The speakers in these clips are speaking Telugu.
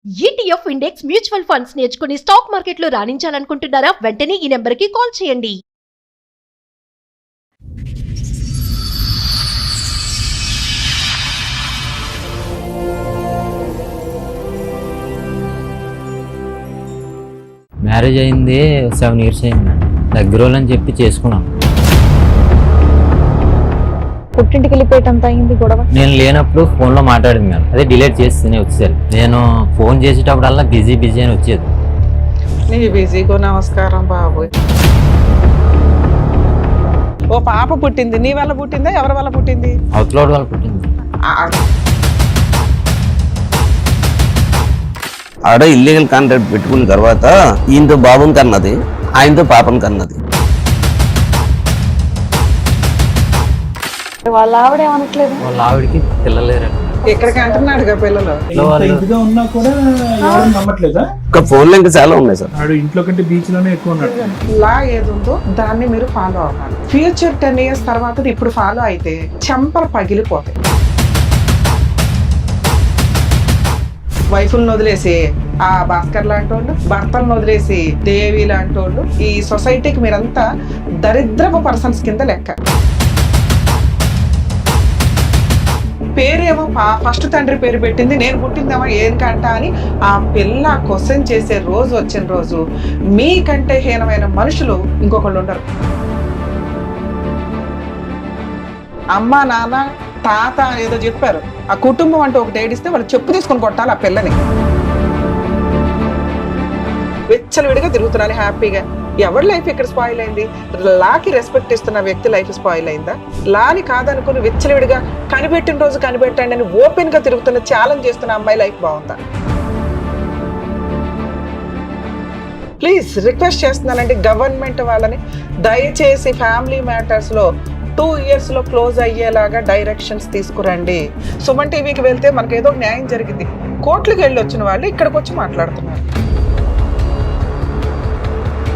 ETF ఇండెక్స్ మ్యూచువల్ ఫండ్స్ నేర్చుకుని స్టాక్ మార్కెట్లో రాణించాలనుకుంటున్నారా? వెంటనే ఈ నెంబర్కి కాల్ చేయండి. మ్యారేజ్ అయింది 7 years అయింది మేడం. దగ్గర వాళ్ళని చెప్పి చేసుకున్నాను. పుట్టింటికి వెళ్ళిపోయేటంత అయింది గొడవ. నేను లేనప్పుడు ఫోన్లో మాట్లాడింది మేడం. అదే డిలీట్ చేస్తేనే వచ్చేది. నేను ఫోన్ చేసేటప్పుడల్లా బిజీ అని వచ్చేది. నీ బిజీకో నమస్కారం బాబు. ఓ పాప పుట్టింది, నీ వల్ల పుట్టిందా ఎవరి వల్ల పుట్టింది? అవతలోడు వాళ్ళు పుట్టింది. ఆడ ఇల్లీగల్ కాంట్రాక్ట్ పెట్టుకున్న తర్వాత ఈయనతో బాబుని కన్నది, ఆయనతో పాపని కన్నది. వాళ్ళ ఆవిడ ఏమనట్లేదు. వాళ్ళ ఆవిడకి పిల్లలేరండి. ఇక్కడికి అంటున్నాడుగా పిల్లలు. ఇంట్లో ఉన్నా కూడా ఎవరు నమ్మట్లేదా? ఇంకా ఫోన్లో ఇంకా చాలా ఉన్నాయి సార్. ఆడు ఇంట్లో కంటే బీచ్ లోనే ఎక్కువ ఉన్నాడు. లా ఏదుందో దాన్ని మీరు ఫాలో అవ్వాలి. ఫ్యూచర్ 10 years తర్వాత ఇప్పుడు ఫాలో అయితే చెంపలు పగిలిపోతాయి. వైఫులను వదిలేసి ఆ భాస్కర్ లాంటి వాళ్ళు, భర్తలను వదిలేసి దేవి లాంటి వాళ్ళు, ఈ సొసైటీకి మీరంతా దరిద్రపు పర్సన్స్ కింద లెక్క. పేరేమో ఫస్ట్ తండ్రి పేరు పెట్టింది, నేను పుట్టిందేమో ఏం కంట అని ఆ పిల్ల క్వశ్చన్ చేసే రోజు వచ్చిన రోజు మీకంటే హీనమైన మనుషులు ఇంకొకళ్ళు ఉండరు. అమ్మ నాన్న తాత ఏదో చెప్పారు, ఆ కుటుంబం అంటే ఒకటి ఏడిస్తే వాళ్ళు చెప్పు తీసుకొని కొట్టాలి ఆ పిల్లని. విచ్చలవిడిగా తిరుగుతున్నాను హ్యాపీగా. ఎవరి లైఫ్ ఇక్కడ స్పాయిల్ అయింది? లాకి రెస్పెక్ట్ ఇస్తున్న వ్యక్తి లైఫ్ స్పాయిల్ అయిందా? లాని కాదనుకుని విచ్చలవిడిగా కనిపెట్టిన రోజు కనిపెట్టండి అని ఓపెన్ గా తిరుగుతున్న ఛాలెంజ్ చేస్తున్న అమ్మాయి లైఫ్ బాగుందా? ప్లీజ్ రిక్వెస్ట్ చేస్తున్నానండి గవర్నమెంట్ వాళ్ళని, దయచేసి ఫ్యామిలీ మ్యాటర్స్ లో 2 years లో క్లోజ్ అయ్యేలాగా డైరెక్షన్స్ తీసుకురండి. సుమన్ టీవీకి వెళ్తే మనకు ఏదో న్యాయం జరిగింది. కోర్టులకు వెళ్ళి వచ్చిన వాళ్ళు ఇక్కడికి వచ్చి మాట్లాడుతున్నారు.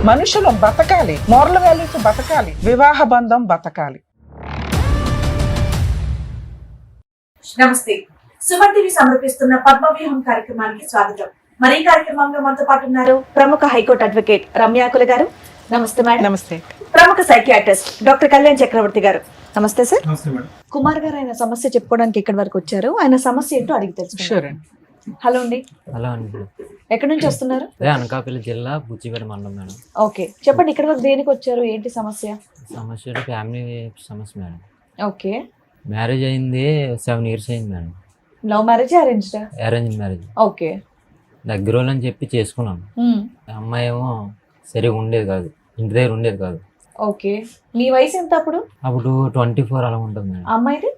మనుషులు బతకాలి, మోరల్ వాల్యూస్ బతకాలి, వివాహ బంధం బతకాలి. నమస్తే. సుమన్ టీవీ సమర్పిస్తున్న పద్మవ్యూహం కార్యక్రమానికి స్వాగతం. మరి ఈ కార్యక్రమంలో మనతో పాటు ఉన్నారు ప్రముఖ హైకోర్టు అడ్వకేట్ రమ్యాకుల గారు. నమస్తే మేడం. నమస్తే. ప్రముఖ సైకియాట్రిస్ట్ డాక్టర్ కళ్యాణ్ చక్రవర్తి గారు. నమస్తే సార్. నమస్తే మేడం. కుమార్ గారు ఆయన సమస్య చెప్పుకోవడానికి ఇక్కడి వరకు వచ్చారు. ఆయన సమస్య ఏంటో అడిగి తెలుసుకుందాం. షూర్ అండి. హలో అండి, అలా అండి. ఎక్కడి నుంచి వస్తున్నారు? అదే అనకాపల్లి జిల్లా బుచ్చిపేట మండలం మేడం. ఓకే, చెప్పండి ఇక్కడ వరకు దేనికి వచ్చారు, ఏంటి సమస్య? సమస్య ఫ్యామిలీ సమస్య మేడం. ఓకే, మ్యారేజ్ అయింది 7 years అయింది madam. Love marriage arranged? Arrange marriage. Okay, దగ్గర వాళ్ళని చెప్పి చేసుకున్నాను. అమ్మాయి ఏమో సరిగా ఉండేది కాదు, ఇంటి దగ్గర ఉండేది కాదు. ఓకే, మీ వయసు ఎంత అప్పుడు? అప్పుడు 24 అలా ఉంటుంది మేడం. అమ్మాయిది?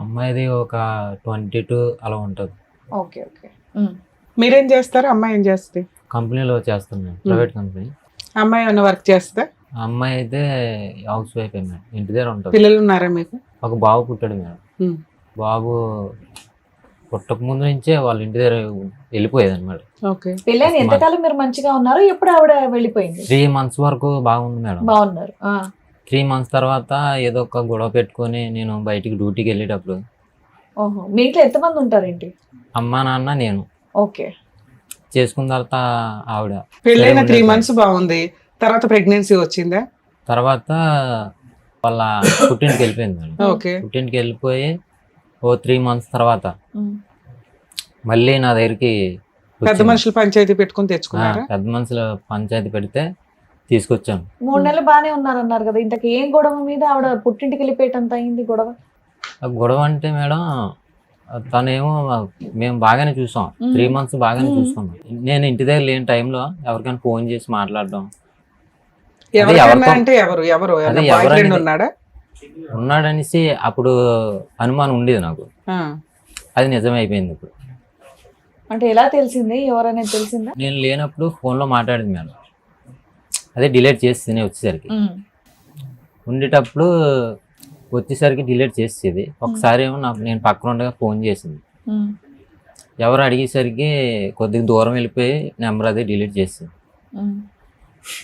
అమ్మాయిది ఒక 22 అలా ఉంటుంది. Okay okay. మీరేం చేస్తారు? అమ్మాయి ఏం చేస్తుంది? కంపెనీలో చేస్తాను మేడం, ప్రైవేట్ కంపెనీ. అమ్మాయి ఏమైనా వర్క్ చేస్తా? అమ్మాయి అయితే హౌస్ వైఫ్ మేడం, ఇంటి దగ్గర ఉంటుంది. పిల్లలు ఉన్నారా మీకు? ఒక బాబు పుట్టాడు మేడం. బాబు పుట్టక ముందు నుంచే వాళ్ళ ఇంటి దగ్గర వెళ్ళిపోయేది అనమాట. ఓకే. పెళ్ళైన ఎంతకాలం మీరు మంచిగా ఉన్నారు? ఎప్పుడు ఆవిడ వెళ్ళిపోయింది? 3 months వరకు బాగుంది మేడం. బాగున్నారు. 3 months తర్వాత ఏదో ఒక గొడవ పెట్టుకొని నేను బయటికి డ్యూటీకి వెళ్ళేటప్పుడు. ఓహో, మీ ఇంట్లో ఎంతమంది ఉంటారేంటి? అమ్మ నాన్న నేను. ఓకే. చేసుకున్న తర్వాత ఆవిడ పెళ్ళైన 3 months బాగుంది, తర్వాత ప్రెగ్నెన్సీ వచ్చిందా? తర్వాత వాళ్ళ పుట్టింటికి వెళ్ళిపోయింది మేడం. ఓకే. పుట్టింటికి వెళ్ళిపోయి ఓ 3 months తర్వాత మళ్ళీ నా దగ్గరికి పెద్ద మనుషులు పంచాయతీ పెట్టుకుని తెచ్చుకున్నారా? పెద్ద మనుషుల పంచాయతీ పెడితే తీసుకొచ్చాను. 3 నెలలు బాగానే ఉన్నారన్నారు కదా, ఇంతకు ఏం గొడవ మీద ఆవిడ పుట్టింటికి వెళ్ళిపోయేటంత అయింది గొడవ? గొడవ అంటే మేడం తనేమో మేము బాగానే చూసాం, 3 months బాగానే చూసుకున్నాం. నేను ఇంటి దగ్గర లేని టైంలో ఎవరికైనా ఫోన్ చేసి మాట్లాడడం. అంటే ఎవరు ఉన్నాడా? ఉన్నాడనేసి అప్పుడు అనుమానం ఉండేది నాకు. అది నిజమే అయిపోయింది ఇప్పుడు. అంటే ఎలా తెలిసింది, ఎవరనేది తెలిసిందా? నేను లేనప్పుడు ఫోన్లో మాట్లాడింది మేడం. అదే డిలీట్ చేస్తేనే వచ్చేసరికి. ఉండేటప్పుడు వచ్చేసరికి డిలీట్ చేసేది. ఒకసారి ఏమో నేను పక్కన ఉండగా ఫోన్ చేసింది. ఎవరు అడిగేసరికి కొద్దిగా దూరం వెళ్ళిపోయి నెంబర్ అది డిలీట్ చేసింది.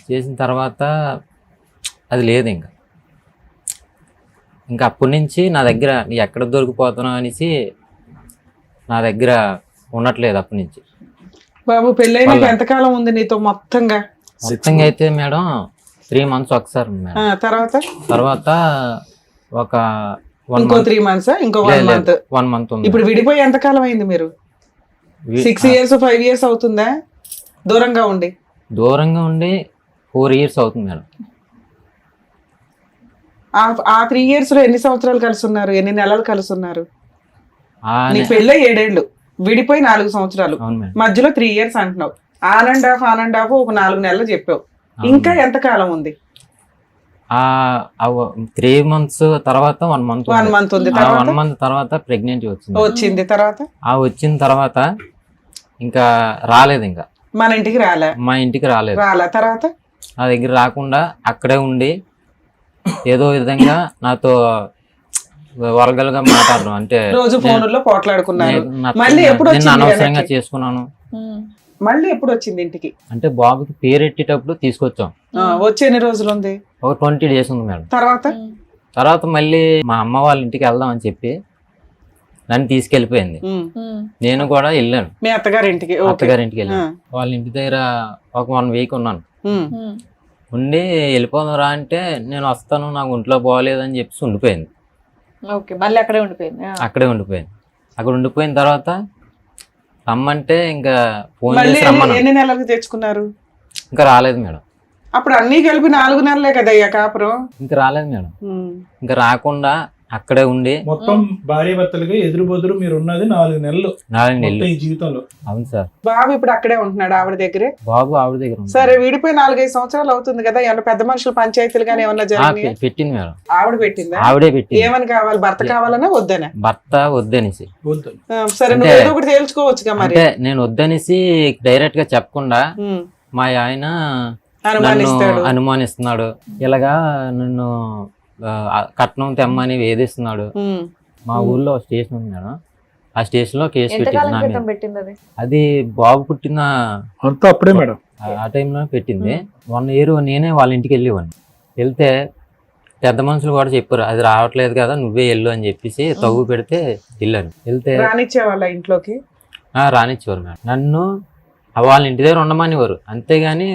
చేసిన తర్వాత అది లేదు ఇంకా అప్పటి నుంచి నా దగ్గర ఎక్కడ దొరికిపోతున్నావు అనేసి నా దగ్గర ఉండట్లేదు అప్పటి నుంచి. బాబు పెళ్ళైనాక ఎంతకాలం ఉంది నీతో మొత్తంగా? మొత్తంగా అయితే మేడం 3 months ఒకసారి మేడం. తర్వాత ఒక ఇంకో 3 months, ఇంకో 1 month. 1 month ఉంది. ఇప్పుడు విడిపోయి ఎంతకాలం అయింది మీరు? 6 years 5 years అవుతుందా దూరంగా ఉండి? 4 years అవుతుంది మేడం. ఆ 3 years లో ఎన్ని సంవత్సరాలు కలిసి ఉన్నారు? ఎన్ని నెలలు కలిసి ఉన్నారు? నీ పెళ్ళై 7 ఏళ్ళు, విడిపోయి 4 సంవత్సరాలు, అవును మేడం. మధ్యలో 3 years అంటున్నావు. ఆన్ అండ్ ఆఫ్ ఒక 4 నెలలు చెప్పావు. ఇంకా ఎంత కాలం ఉంది? 3 months తర్వాత 1 month 1 month ఉంది. 1 month తర్వాత ప్రెగ్నెంట్ వచ్చింది. తర్వాత వచ్చిన తర్వాత ఇంకా రాలేదు. ఇంకా మన ఇంటికి రాలే. మా ఇంటికి రాలేదు. తర్వాత నా దగ్గర రాకుండా అక్కడే ఉండి ఏదో విధంగా నాతో వరగలుగా మాట్లాడడం, అంటే రోజు ఫోన్లో పోట్లాడుకున్నారు. నేను మళ్ళీ ఎప్పుడు వచ్చింది అనవసరంగా వెనక్కి? చేసుకున్నాను. మళ్ళీ ఎప్పుడు వచ్చింది ఇంటికి? అంటే బాబుకి పేరెట్టేటప్పుడు తీసుకొచ్చాం. వచ్చి ఎన్ని రోజులు ఉంది? ఒక 20 days ఉంది మేడం. తర్వాత మళ్ళీ మా అమ్మ వాళ్ళ ఇంటికి వెళ్దాం అని చెప్పి నన్ను తీసుకెళ్ళిపోయింది. నేను కూడా వెళ్ళాను మీ అత్తగారింటికి. అత్తగారింటికి వెళ్ళాను. వాళ్ళ ఇంటి దగ్గర ఒక 1 week ఉన్నాను. ఉండి వెళ్ళిపోదాం రా అంటే నేను వస్తాను, నాకు ఒంట్లో బాగోలేదని చెప్పేసి ఉండిపోయింది. మళ్ళీ అక్కడే ఉండిపోయింది. అక్కడ ఉండిపోయిన తర్వాత రమ్మంటే ఇంకా ఫోన్ మళ్ళీ చేసి రమ్మన్నా. ఎన్ని నెలలకు తెచ్చుకున్నారు? ఇంకా రాలేదు మేడం. అప్పుడు అన్ని కలిపి 4 నెలలే కదయ్యా కాపురం. ఇంకా రాలేదు మేడం. ఇంకా రాకుండా అక్కడే ఉండి మొత్తం భార్య భర్తలుగా ఎదురు బొదురు మీరు ఉన్నది 4 నెలలు మొత్తం ఈ జీవితంలో. అవును సార్. బాబు ఇప్పుడు అక్కడే ఉంటున్నాడు ఆవిడ దగ్గరే? బాబు ఆవిడ దగ్గర ఉంది. సరే, విడిపోయి 4-5 సంవత్సరాలు అవుతుంది కదా, ఏమన్నా పెద్ద మనుషులు పంచాయతీలు గానీ ఏమన్నా జరిగినాయా? పెట్టింది మేడం. ఆవిడ పెట్టిందా? ఆవిడే పెట్టింది. ఏమని కావాలి? భర్త కావాలన్నా వద్దనా? భర్త వద్దనేసి. వద్దు. సరే, నువ్వు ఏదో ఒకటి తేల్చుకోవచ్చుగా మరి. అంటే నేను వద్దనేసి డైరెక్ట్ గా చెప్పకుండా మా ఆయన నన్ను అనుమానిస్తున్నాడు. ఇలాగా నన్ను కట్నం తెమ్మని వేధిస్తున్నాడు. మా ఊర్లో స్టేషన్ ఉంది మేడం, ఆ స్టేషన్ లో కేసు పెట్టింది. అది బాబు పుట్టిన అంతా అప్పుడే మేడం ఆ టైంలో పెట్టింది. 1 year నేనే వాళ్ళ ఇంటికి వెళ్ళేవాడిని. వెళ్తే పెద్ద మనుషులు కూడా చెప్పారు, అది రావట్లేదు కదా నువ్వే వెళ్ళు అని చెప్పేసి తవ్వు పెడితే వెళ్ళాను. వెళ్తే రానిచ్చేవాళ్ళ ఇంట్లోకి? రానిచ్చేవారు మేడం. నన్ను వాళ్ళ ఇంటి దగ్గర ఉండమనేవారు, అంతేగాని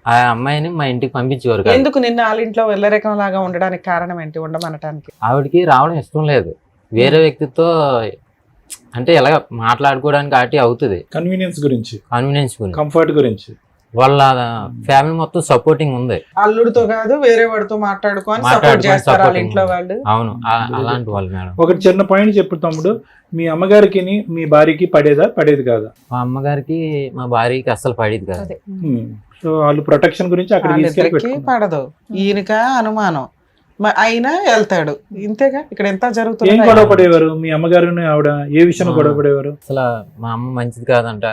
ఆ అమ్మాయిని మా ఇంటికి పంపించేవారు కాదు. ఎందుకు నిన్న వాళ్ళ ఇంట్లో వెళ్ళరకం లాగా ఉండడానికి కారణం ఏంటి? ఉండమనటానికి ఆవిడకి రావడం ఇష్టం లేదు. వేరే వ్యక్తితో అంటే ఎలాగ మాట్లాడుకోవడానికి ఆటి అవుతుంది. కన్వీనియన్స్ గురించి, కంఫర్ట్ గురించి వాళ్ళ ఫ్యామిలీ మొత్తం సపోర్టింగ్ ఉంది. అల్లుడితో కాదు వేరే వాడితో మాట్లాడుకొని సపోర్ట్ చేస్తారు వాళ్ళ ఇంట్లో వాళ్ళు. అవును, అలాంటి వాళ్ళు మేడం. ఒక చిన్న పాయింట్ చెప్పు తమ్ముడు, మీ అమ్మగారికి మీ భార్యకి పడేది కాదా? మా అమ్మగారికి మా భార్యకి అస్సలు పడేది కాదు. సో వాళ్ళు ప్రొటెక్షన్ గురించి అక్కడ పడదు. ఈయనక అనుమానం అయినా వెళ్తాడు, ఇంతేగా. ఇక్కడ ఎంత జరుగుతుంది? ఏం గొడవ పడేవారు మీ అమ్మగారు ఆవిడ? ఏ విషయంలో గొడవ పడేవారు? అసలు మా అమ్మ మంచిది కాదంట,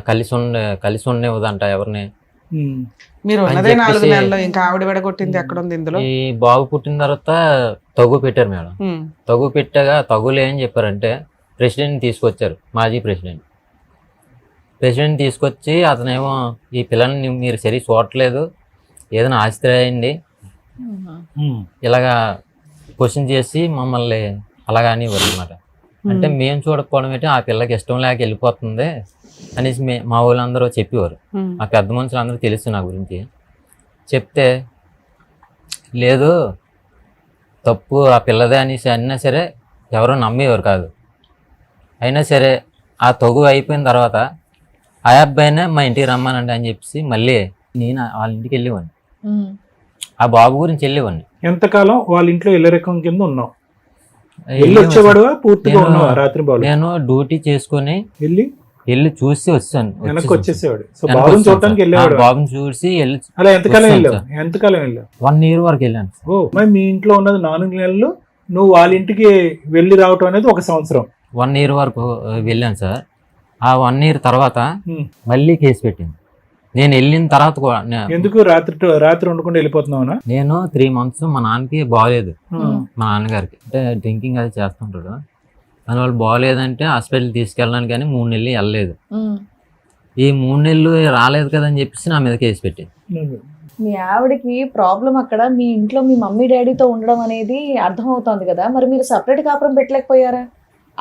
కలిసి ఉండేవదంట ఎవరిని. మీరు ఉన్నదే 4 నెలలు, ఇంకా ఆవిడ విడగొట్టింది ఎక్కడ ఉంది ఇందులో? ఈ బాబు పుట్టిన తర్వాత తగు పెట్టారు మేడం. తగు పెట్టగా తగులు ఏం చెప్పారంటే ప్రెసిడెంట్ తీసుకొచ్చారు, మాజీ ప్రెసిడెంట్ తీసుకొచ్చి అతనేమో ఈ పిల్లల్ని మీరు సరి చూడట్లేదు, ఏదైనా ఆస్తి రాయండి ఇలాగా క్వశ్చన్ చేసి మమ్మల్ని అలాగని అనమాట. అంటే మేము చూడకపోవడం ఏంటి, ఆ పిల్లకి ఇష్టం లేక వెళ్ళిపోతుంది అనేసి మా వాళ్ళందరూ చెప్పేవారు. మా పెద్ద మనుషులు అందరూ తెలుసు నా గురించి. చెప్తే లేదు తప్పు ఆ పిల్లదే అనేసి అయినా సరే ఎవరో నమ్మేవారు కాదు. అయినా సరే ఆ తగు అయిపోయిన తర్వాత ఆ అబ్బాయినే మా ఇంటికి రమ్మానండి అని చెప్పేసి మళ్ళీ నేను వాళ్ళ ఇంటికి వెళ్ళేవాడిని. ఆ బాబు గురించి వెళ్ళేవాడిని. ఎంతకాలం వాళ్ళ ఇంట్లో ఇళ్ళ రకం కింద ఉన్నావు? వచ్చేవాడు పూర్తిగా ఉన్నావా? రాత్రి నేను డ్యూటీ చేసుకుని వెళ్ళి చూసి వచ్చాను. వెనక్కి వచ్చేసేవాడు. సో బాబుని చూడటానికి వెళ్ళేవాడు. బాబుని చూసి అలా ఎంతకాలం వెళ్ళావు? 1 year వరకు వెళ్ళాను. ఓ, మరి మీ ఇంట్లో ఉన్నది 4 నెలలు, నువ్వు వాళ్ళ ఇంటికి వెళ్ళి రావటం అనేది 1 సంవత్సరం. 1 year వరకు వెళ్ళాను సార్. ఆ 1 year తర్వాత మళ్ళీ కేసు పెట్టింది. నేను వెళ్ళిన తర్వాత కూడా ఎందుకు రాత్రి ఉండకుండా వెళ్ళిపోతున్నావునా? నేను 3 months మా నాన్నకి బాగలేదు, మా నాన్నగారికి అంటే డ్రింకింగ్ అది చేస్తుంటాడు. దానివల్ల బాగలేదంటే హాస్పిటల్ తీసుకెళ్ళడానికి కానీ 3 నెలలు వెళ్ళలేదు. ఈ 3 నెలలు రాలేదు కదా అని చెప్పేసి నా మీద కేసు పెట్టింది. మీ ఆవిడకి ప్రాబ్లం అక్కడ మీ ఇంట్లో మీ మమ్మీ డాడీతో ఉండడం అనేది అర్థం అవుతుంది కదా, మరి మీరు సపరేట్ కాపురం పెట్టలేకపోయారా?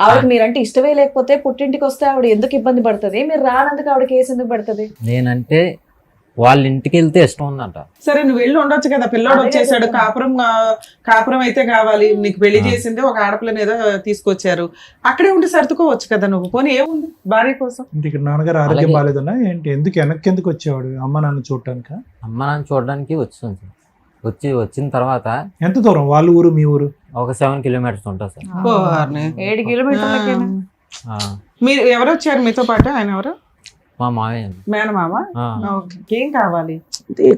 ఆవిడకి మీరంటే ఇష్టమే లేకపోతే పుట్టింటికి వస్తే ఆవిడ ఎందుకు ఇబ్బంది పడుతుంది, మీరు రానందుకు ఆవిడ కేసు ఎందుకు పడుతుంది? నేనంటే వాళ్ళ ఇంటికి వెళ్తే ఇష్టం ఉందంట. సరే నువ్వు వెళ్ళి ఉండొచ్చు కదా, పిల్లోడు వచ్చేసాడు, కాపురం అయితే కావాలి, నీకు పెళ్లి చేసింది ఒక ఆడపిల్లని ఏదో తీసుకొచ్చారు, అక్కడే ఉండి సర్దుకోవచ్చు కదా నువ్వు. పోనీ ఏముంది భార్య కోసం. ఇక్కడ నాన్నగారు ఆరోగ్యం బాగాలేదన్నా ఏంటి, వెనక్కి ఎందుకు వచ్చేవాడు అమ్మ నాన్న చూడటానికి? అమ్మ నాన్న చూడడానికి వచ్చింది సార్. వచ్చిన తర్వాత ఎంత దూరం వాళ్ళ ఊరు మీ ఊరు? ఒక 7 కిలోమీటర్స్ ఉంటుంది సార్. 7 కిలోమీటర్లకేనా? మీరు ఎవరు వచ్చారు మీతో పాటు? ఆయన ఎవరు? మా మావయ్య. మేనమామ. ఓకే. ఏం కావాలి?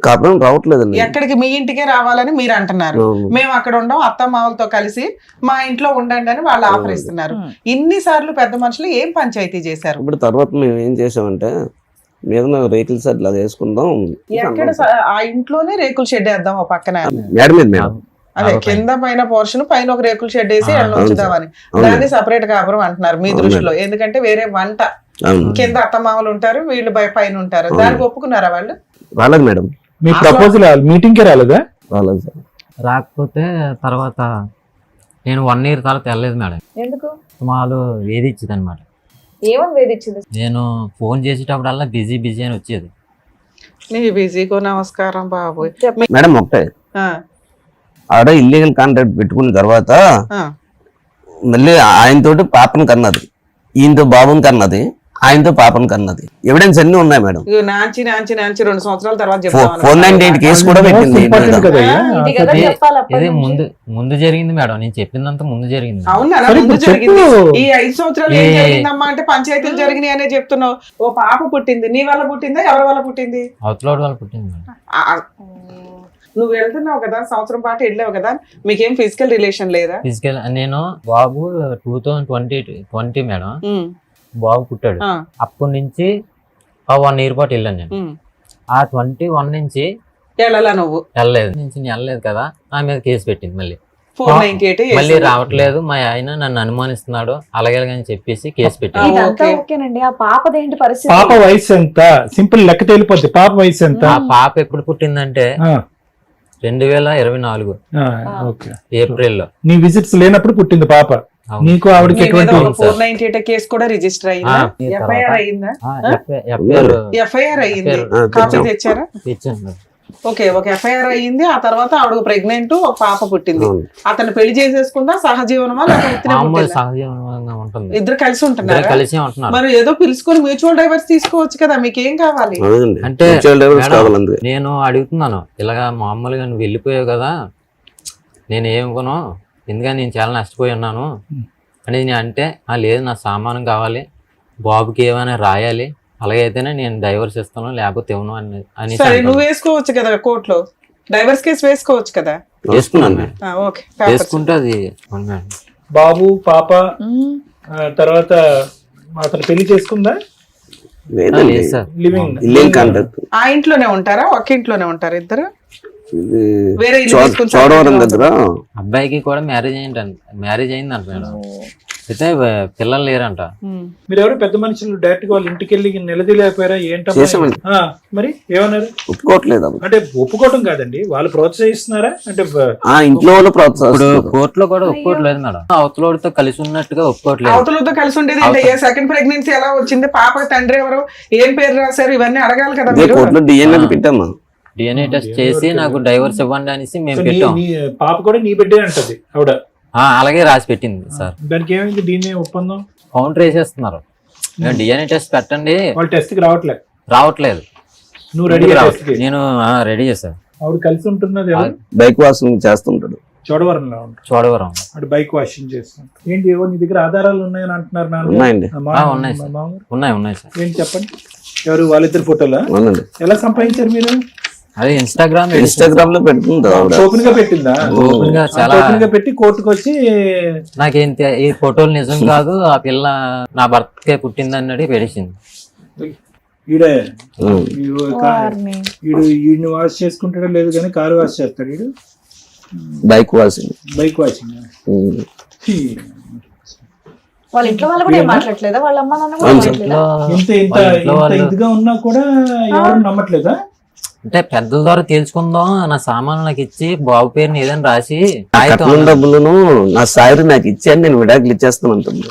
కాపురం రావట్లేదండి. ఎక్కడికి? మీ ఇంటికే రావాలని మీరు అంటున్నారు. మేము అక్కడ ఉండం, అత్త మామలతో కలిసి మా ఇంట్లో ఉండండి అని వాళ్ళు ఆఫర్ ఇస్తున్నారు. ఇన్నిసార్లు పెద్ద మనుషులు ఏం పంచాయతీ చేశారు? ఇప్పుడు తర్వాత మేము ఏం చేసామంటే మీద రేకుల షెడ్ అలా వేసుకుందాం. ఎక్కడ? ఆ ఇంట్లోనే రేకుల షెడ్ వేద్దాం ఓ పక్కన. మేడం మీద మేడం అదే కింద పైన పోర్షన్, పైన ఒక రేకుల షెడ్ వేసి ఎండ ఉంచుదామని. దాన్ని సపరేట్ కాపురం అంటున్నారు మీ దృష్టిలో, ఎందుకంటే వేరే వంట, కింద అత్తమామలు ఉంటారు, వీళ్ళు పైన ఉంటారు. దానికి ఒప్పుకున్నారా వాళ్ళు? రాలేదు మేడం. మీ ప్రపోజల్ మీటింగ్ కి రాలేదా? రాలేదు సార్. రాకపోతే తర్వాత నేను 1 year తర్వాత వెళ్ళలేదు మేడం. ఎందుకు? వాళ్ళు వేధించింది అనమాట. ఏమని వేధించింది? నేను ఫోన్ చేసేటప్పుడల్లా బిజీ అని వచ్చేది. నీ బిజీకో నమస్కారం బాబోయ్. మేడం ఒకటే, ఆడ ఇల్లీగల్ కాంట్రాక్ట్ పెట్టుకున్న తర్వాత మళ్ళీ ఆయనతోటి పాపను కన్నది, ఈయనతో బాబుని కన్నది, ఆయనతో పాపను కన్నది. ఎవిడెన్స్ అన్ని ఉన్నాయి మేడం. నాంచి 2 సంవత్సరాల తర్వాత 498 కేసు కూడా పెట్టింది. ఇది ముందు జరిగింది మేడం, నేను చెప్పిందంతా ముందు జరిగింది. అవునా? ముందు జరిగింది. ఈ 5 సంవత్సరాలు ఏం జరిగిందమ్మా అంటే పంచాయతీలు జరిగినాయి అనే చెప్తున్నావు. ఓ పాప పుట్టింది, నీ వల్ల పుట్టిందా ఎవరి వల్ల పుట్టింది? అవతలోడి వల్ల పుట్టింది మేడం. నువ్వు వెళ్తున్నావు కదా, సంవత్సరం పాటు వెళ్ళావు కదా, మీకేం ఫిజికల్ రిలేషన్ లేదా? ఫిజికల్ నేను బాబు 2020 మేడం బాబు పుట్టాడు. అప్పటి నుంచి 1 year పాటు వెళ్ళాను నేను. ఆ 21 నుంచి వెళ్ళాలా నువ్వు? వెళ్ళలేదు కదా, నా మీద కేసు పెట్టింది. మళ్ళీ 498 మళ్ళీ రావట్లేదు, మా ఆయన నన్ను అనుమానిస్తున్నాడు అలాగే అని చెప్పేసి కేసు పెట్టింది. ఇదంతా ఓకేనండి, ఆ పాపదేంటి పరిస్థితి? పాప వయసు ఎంత? సింపుల్ లెక్క తేలిపోద్ది. పాప వయసు ఎంత? ఆ పాప ఎప్పుడు పుట్టిందంటే 2024 ఏప్రిల్లో. నీ విజిట్స్ లేనప్పుడు పుట్టింది పాప. నీకు ఆవిడకి ఎటువంటి? 498 కేసు కూడా రిజిస్టర్ అయిందా? ఎఫ్ఐఆర్ అయిందా? ఎఫ్ఐఆర్ అయింది. కాపీ తెచ్చారా? ఓకే, ఒక ఎఫ్ఐఆర్ అయ్యింది. ఆ తర్వాత ఆవిడ ప్రెగ్నెంట్, ఒక పాప పుట్టింది. అతను పెళ్లి చేసేసుకుందా? సహజీవనమా? సహజీవనంగా ఉంటుంది. ఇద్దరు కలిసి ఉంటున్నారు. కలిసి ఉంటున్నారు. మరి ఏదో పిలుచుకొని మ్యూచువల్ డైవర్స్ తీసుకోవచ్చు కదా, మీకేం కావాలి? అంటే నేను అడుగుతున్నాను, ఇలాగా మామూలుగా నువ్వు వెళ్ళిపోయావు కదా, నేను ఏమనుకోను, ఎందుకని నేను చాలా నష్టపోయి ఉన్నాను అనేది నేను అంటే, లేదు నా సామానం కావాలి, బాబుకి ఏమైనా రాయాలి, అలాగైతేనే నేను డైవర్స్ ఇస్తాను లేకపోతే ఇవ్వను అని. సరే, నువ్వు వేసుకోవచ్చు కదా కోర్టులో, డైవర్స్ కేసు వేసుకోవచ్చు కదా. వేసుకున్నాను. ఓకే, వేసుకుంటే అది బాబు పాప తర్వాత అతను పెళ్లి చేసుకుందా? Living contract. ఆ ఇంట్లోనే ఉంటారా? ఒక ఇంట్లోనే ఉంటారా ఇద్దరు? చోడవరం దగ్గర. అబ్బాయికి కూడా మ్యారేజ్ అయింది అంట మేడం. అయితే పిల్లలు లేరంట. మీరు ఎవరు పెద్ద మనుషులు డైరెక్ట్ గా వాళ్ళ ఇంటికి వెళ్ళి నిలదీలేకపోయారా? ఏంటమ్మా మరి ఏమన్నారు? ఒప్పుకోవట్లేదు. అంటే ఒప్పుకోవటం కాదండి, వాళ్ళు ప్రోత్సహిస్తున్నారా? అంటే ఇంట్లో వాళ్ళు ప్రోత్సహిస్తారు. కోర్టులో కూడా ఒప్పుకోవట్లేదు మేడం. అవతలతో కలిసి ఉన్నట్టుగా ఒప్పుకోవట్లేదు. అవతలతో కలిసి ఉండేది. సెకండ్ ప్రెగ్నెన్సీ ఎలా వచ్చింది? పాప తండ్రి ఎవరు, ఏం పేరు రాశారు, ఇవన్నీ అడగాలి కదా మీరు. కోర్టులో డిఎన్ఏ పెట్టామా? డిఎన్ఏ టెస్ట్ చేసి నాకు డైవర్స్ ఇవ్వండి అనేసి మేము పెట్టాం. పాప కూడా నీ బిడ్డే అంటది ఆవిడ. అలాగే రాసి పెట్టింది సార్. దానికి ఏమైంది? డిఎన్ఏ ఒప్పందం కౌంటర్ వేసేస్తున్నారు. డిఎన్ఏ టెస్ట్ పెట్టండి, వాళ్ళు టెస్ట్ కి రావట్లేదు. నువ్వు రెడీ? నేను రెడీ చేశాను. ఆవిడ కలిసి ఉంటున్నది బైక్ వాషింగ్ చేస్తుంటాడు. చోడవరంలో చోడవరం అటు బైక్ వాషింగ్ చేస్తాం. ఏంటి ఏవో నీ దగ్గర ఆధారాలు ఉన్నాయని అంటున్నారు? ఉన్నాయండి. ఉన్నాయి సార్. ఏంటి చెప్పండి. ఎవరు? వాళ్ళిద్దరు ఫోటోలా? ఎలా సంపాదించారు మీరు? అదే ఇన్స్టాగ్రామ్ లో పెట్టుకుంటా. ఓపెన్ గా పెట్టిందా? ఓపెన్ గా చాలా ఓపెన్ గా పెట్టి కోర్టుకు వచ్చి నాకేంటి ఈ ఫోటోలు నిజం కాదు, ఆ పిల్ల నా భర్తకే పుట్టింది అన్నది పెట్టేసింది. ఈడే ఈయన్ని వాష్ చేసుకుంటాడో లేదు కానీ కారు వాష్ చేస్తాడు ఈడు. Bike washing. వాళ్ళ ఇంట్లో వాళ్ళు కూడా ఏం మాట్లాడలేదా? వాళ్ళ అమ్మ నాన్న కూడా మాట్లాడలేదా? ఇంత ఇదిగా ఉన్నా కూడా ఎవరు నమ్మట్లేదా? అంటే పెద్దల ద్వారా తేల్చుకుందాం, నా సామాన్లు నాకు ఇచ్చి బాబు పేరుని ఏదైనా రాసి డబ్బులను నా సాయిరు నాకు ఇచ్చాను, నేను విడాకులు ఇచ్చేస్తాను అంటుంది.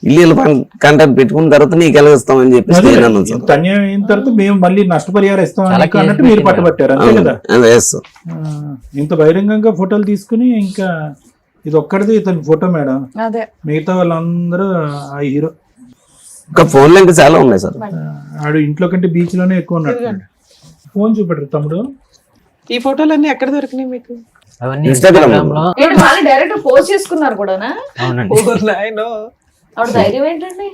ఇల్లీగల్ కాంట్రాక్ట్ పెట్టుకున్న తర్వాత నీకు ఎలా ఇస్తామని చెప్పి అదే, నేను అన్నాను సార్. ఇంత అన్యాయం అయిన తర్వాత మేము మళ్ళీ నష్టపరిహారం ఇస్తాం చాలా అని అన్నట్టు కేసులు మీరు పట్టుబట్టారు అంతే కదా. Yes sir. ఇంత బహిరంగంగా ఫోటోలు తీసుకుని ఇంకా ఇది ఒక్కడిది ఇతని ఫోటో మేడం, అదే మిగతా వాళ్ళందరూ ఆ హీరో. ఇంకా ఫోన్లు ఇంకా చాలా ఉన్నాయి సార్. ఆడు ఇంట్లో కంటే బీచ్ లోనే ఎక్కువ ఉన్నట్టు. ఫోన్ చూపెట్టరు తమ్ముడు. ఈ ఫోటోలన్నీ ఎక్కడ దొరికినాయి మీకు? అవన్నీ Instagram ఇన్స్టాగ్రామ్ లో. ఏంటి మళ్ళీ డైరెక్ట్ పోస్ట్ చేసుకున్నారు కూడానా? అవునండి. ఓ నాయనో. ఆవిడ ధైర్యం ఏంటండి?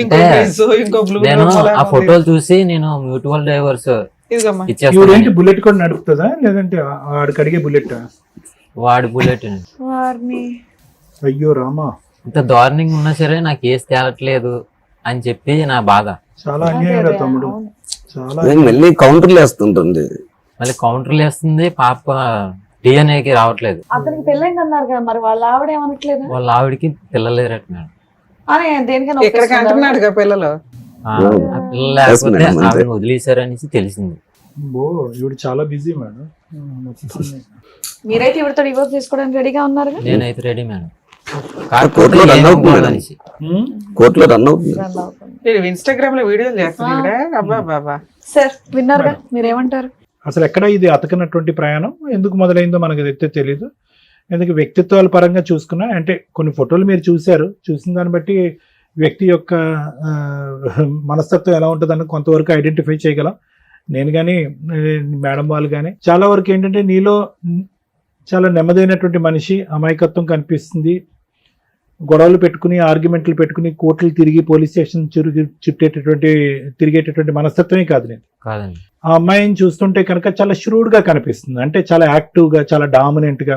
ఇంకో అంటే face, ఇంకో బ్లూ నేను ఆ ఫోటోలు చూసి నేను మ్యూచువల్ డైవర్స్ ఇదిగమ్మా. ఇవిడేంటి ఇచ్చేస్తాను. బుల్లెట్ కూడా నడుపుతుందా లేదంటే ఆడికి అడిగే బుల్లెట్? వాడి బుల్లెట్. వారిని అయ్యో రామా, ఇంత దారుణంగా ఉన్నా సరే నాకు కేసు తేలట్లేదు అని చెప్పి నా బాధ. చాలా అన్యాయం రా తమ్ముడు, చాలా. నేను మళ్ళీ కౌంటర్లు వేస్తుంటుంది. మళ్ళీ కౌంటర్లు వేస్తుంది, పాప డిఎన్ఏకి రావట్లేదు. అతనికి పెళ్ళైంది అన్నారు కదా, మరి వాళ్ళ ఆవిడ ఏమనట్లేదు వాళ్ళ ఆవిడకి పిల్లలేరట మేడం. అని దేనికైనా ఇక్కడికి ఒప్పేసుకుందా? అంటున్నాడుగా పిల్లలు. ఆ పిల్లలు లేకపోతే మేడం, అంతే. ఆవిడని వదిలేశారనేసి తెలిసింది. ఓ ఈవిడ చాలా బిజీ మేడం. మీరైతే ఇవిడతో డివోర్స్ తీసుకోవడానికి రెడీగా ఉన్నారు నేనైతే రెడీ మేడం. కోర్టులో రన్ అవుతుంది మేడం. అనేసి. కోర్టులో రన్ అవుతుంది. ఇన్స్టాగ్రామ్ లో వీడియోలు చేస్తున్నాడా? అబ్బా బాబా. సార్ విన్నారుగా, మీరేమంటారు? అసలు ఎక్కడ ఇది అతకనటువంటి ప్రయాణం ఎందుకు మొదలైందో మనకు అయితే తెలియదు. ఎందుకు వ్యక్తిత్వాల పరంగా చూసుకున్నా అంటే కొన్ని ఫోటోలు మీరు చూశారు, చూసిన దాన్ని బట్టి వ్యక్తి యొక్క మనస్తత్వం ఎలా ఉంటుందని కొంతవరకు ఐడెంటిఫై చేయగలం. నేను కానీ మేడం వాళ్ళు కానీ చాలా వరకు ఏంటంటే నీలో చాలా నెమ్మదైనటువంటి మనిషి, అమాయకత్వం కనిపిస్తుంది. గొడవలు పెట్టుకుని ఆర్గ్యుమెంట్లు పెట్టుకుని కోర్టులు తిరిగి పోలీస్ స్టేషన్ తిరిగేటటువంటి మనస్తత్వమే కాదు నేను. కాదండి. ఆ అమ్మాయిని చూస్తుంటే కనుక చాలా ష్రూడ్గా కనిపిస్తుంది. అంటే చాలా యాక్టివ్గా, చాలా డామినెంట్గా,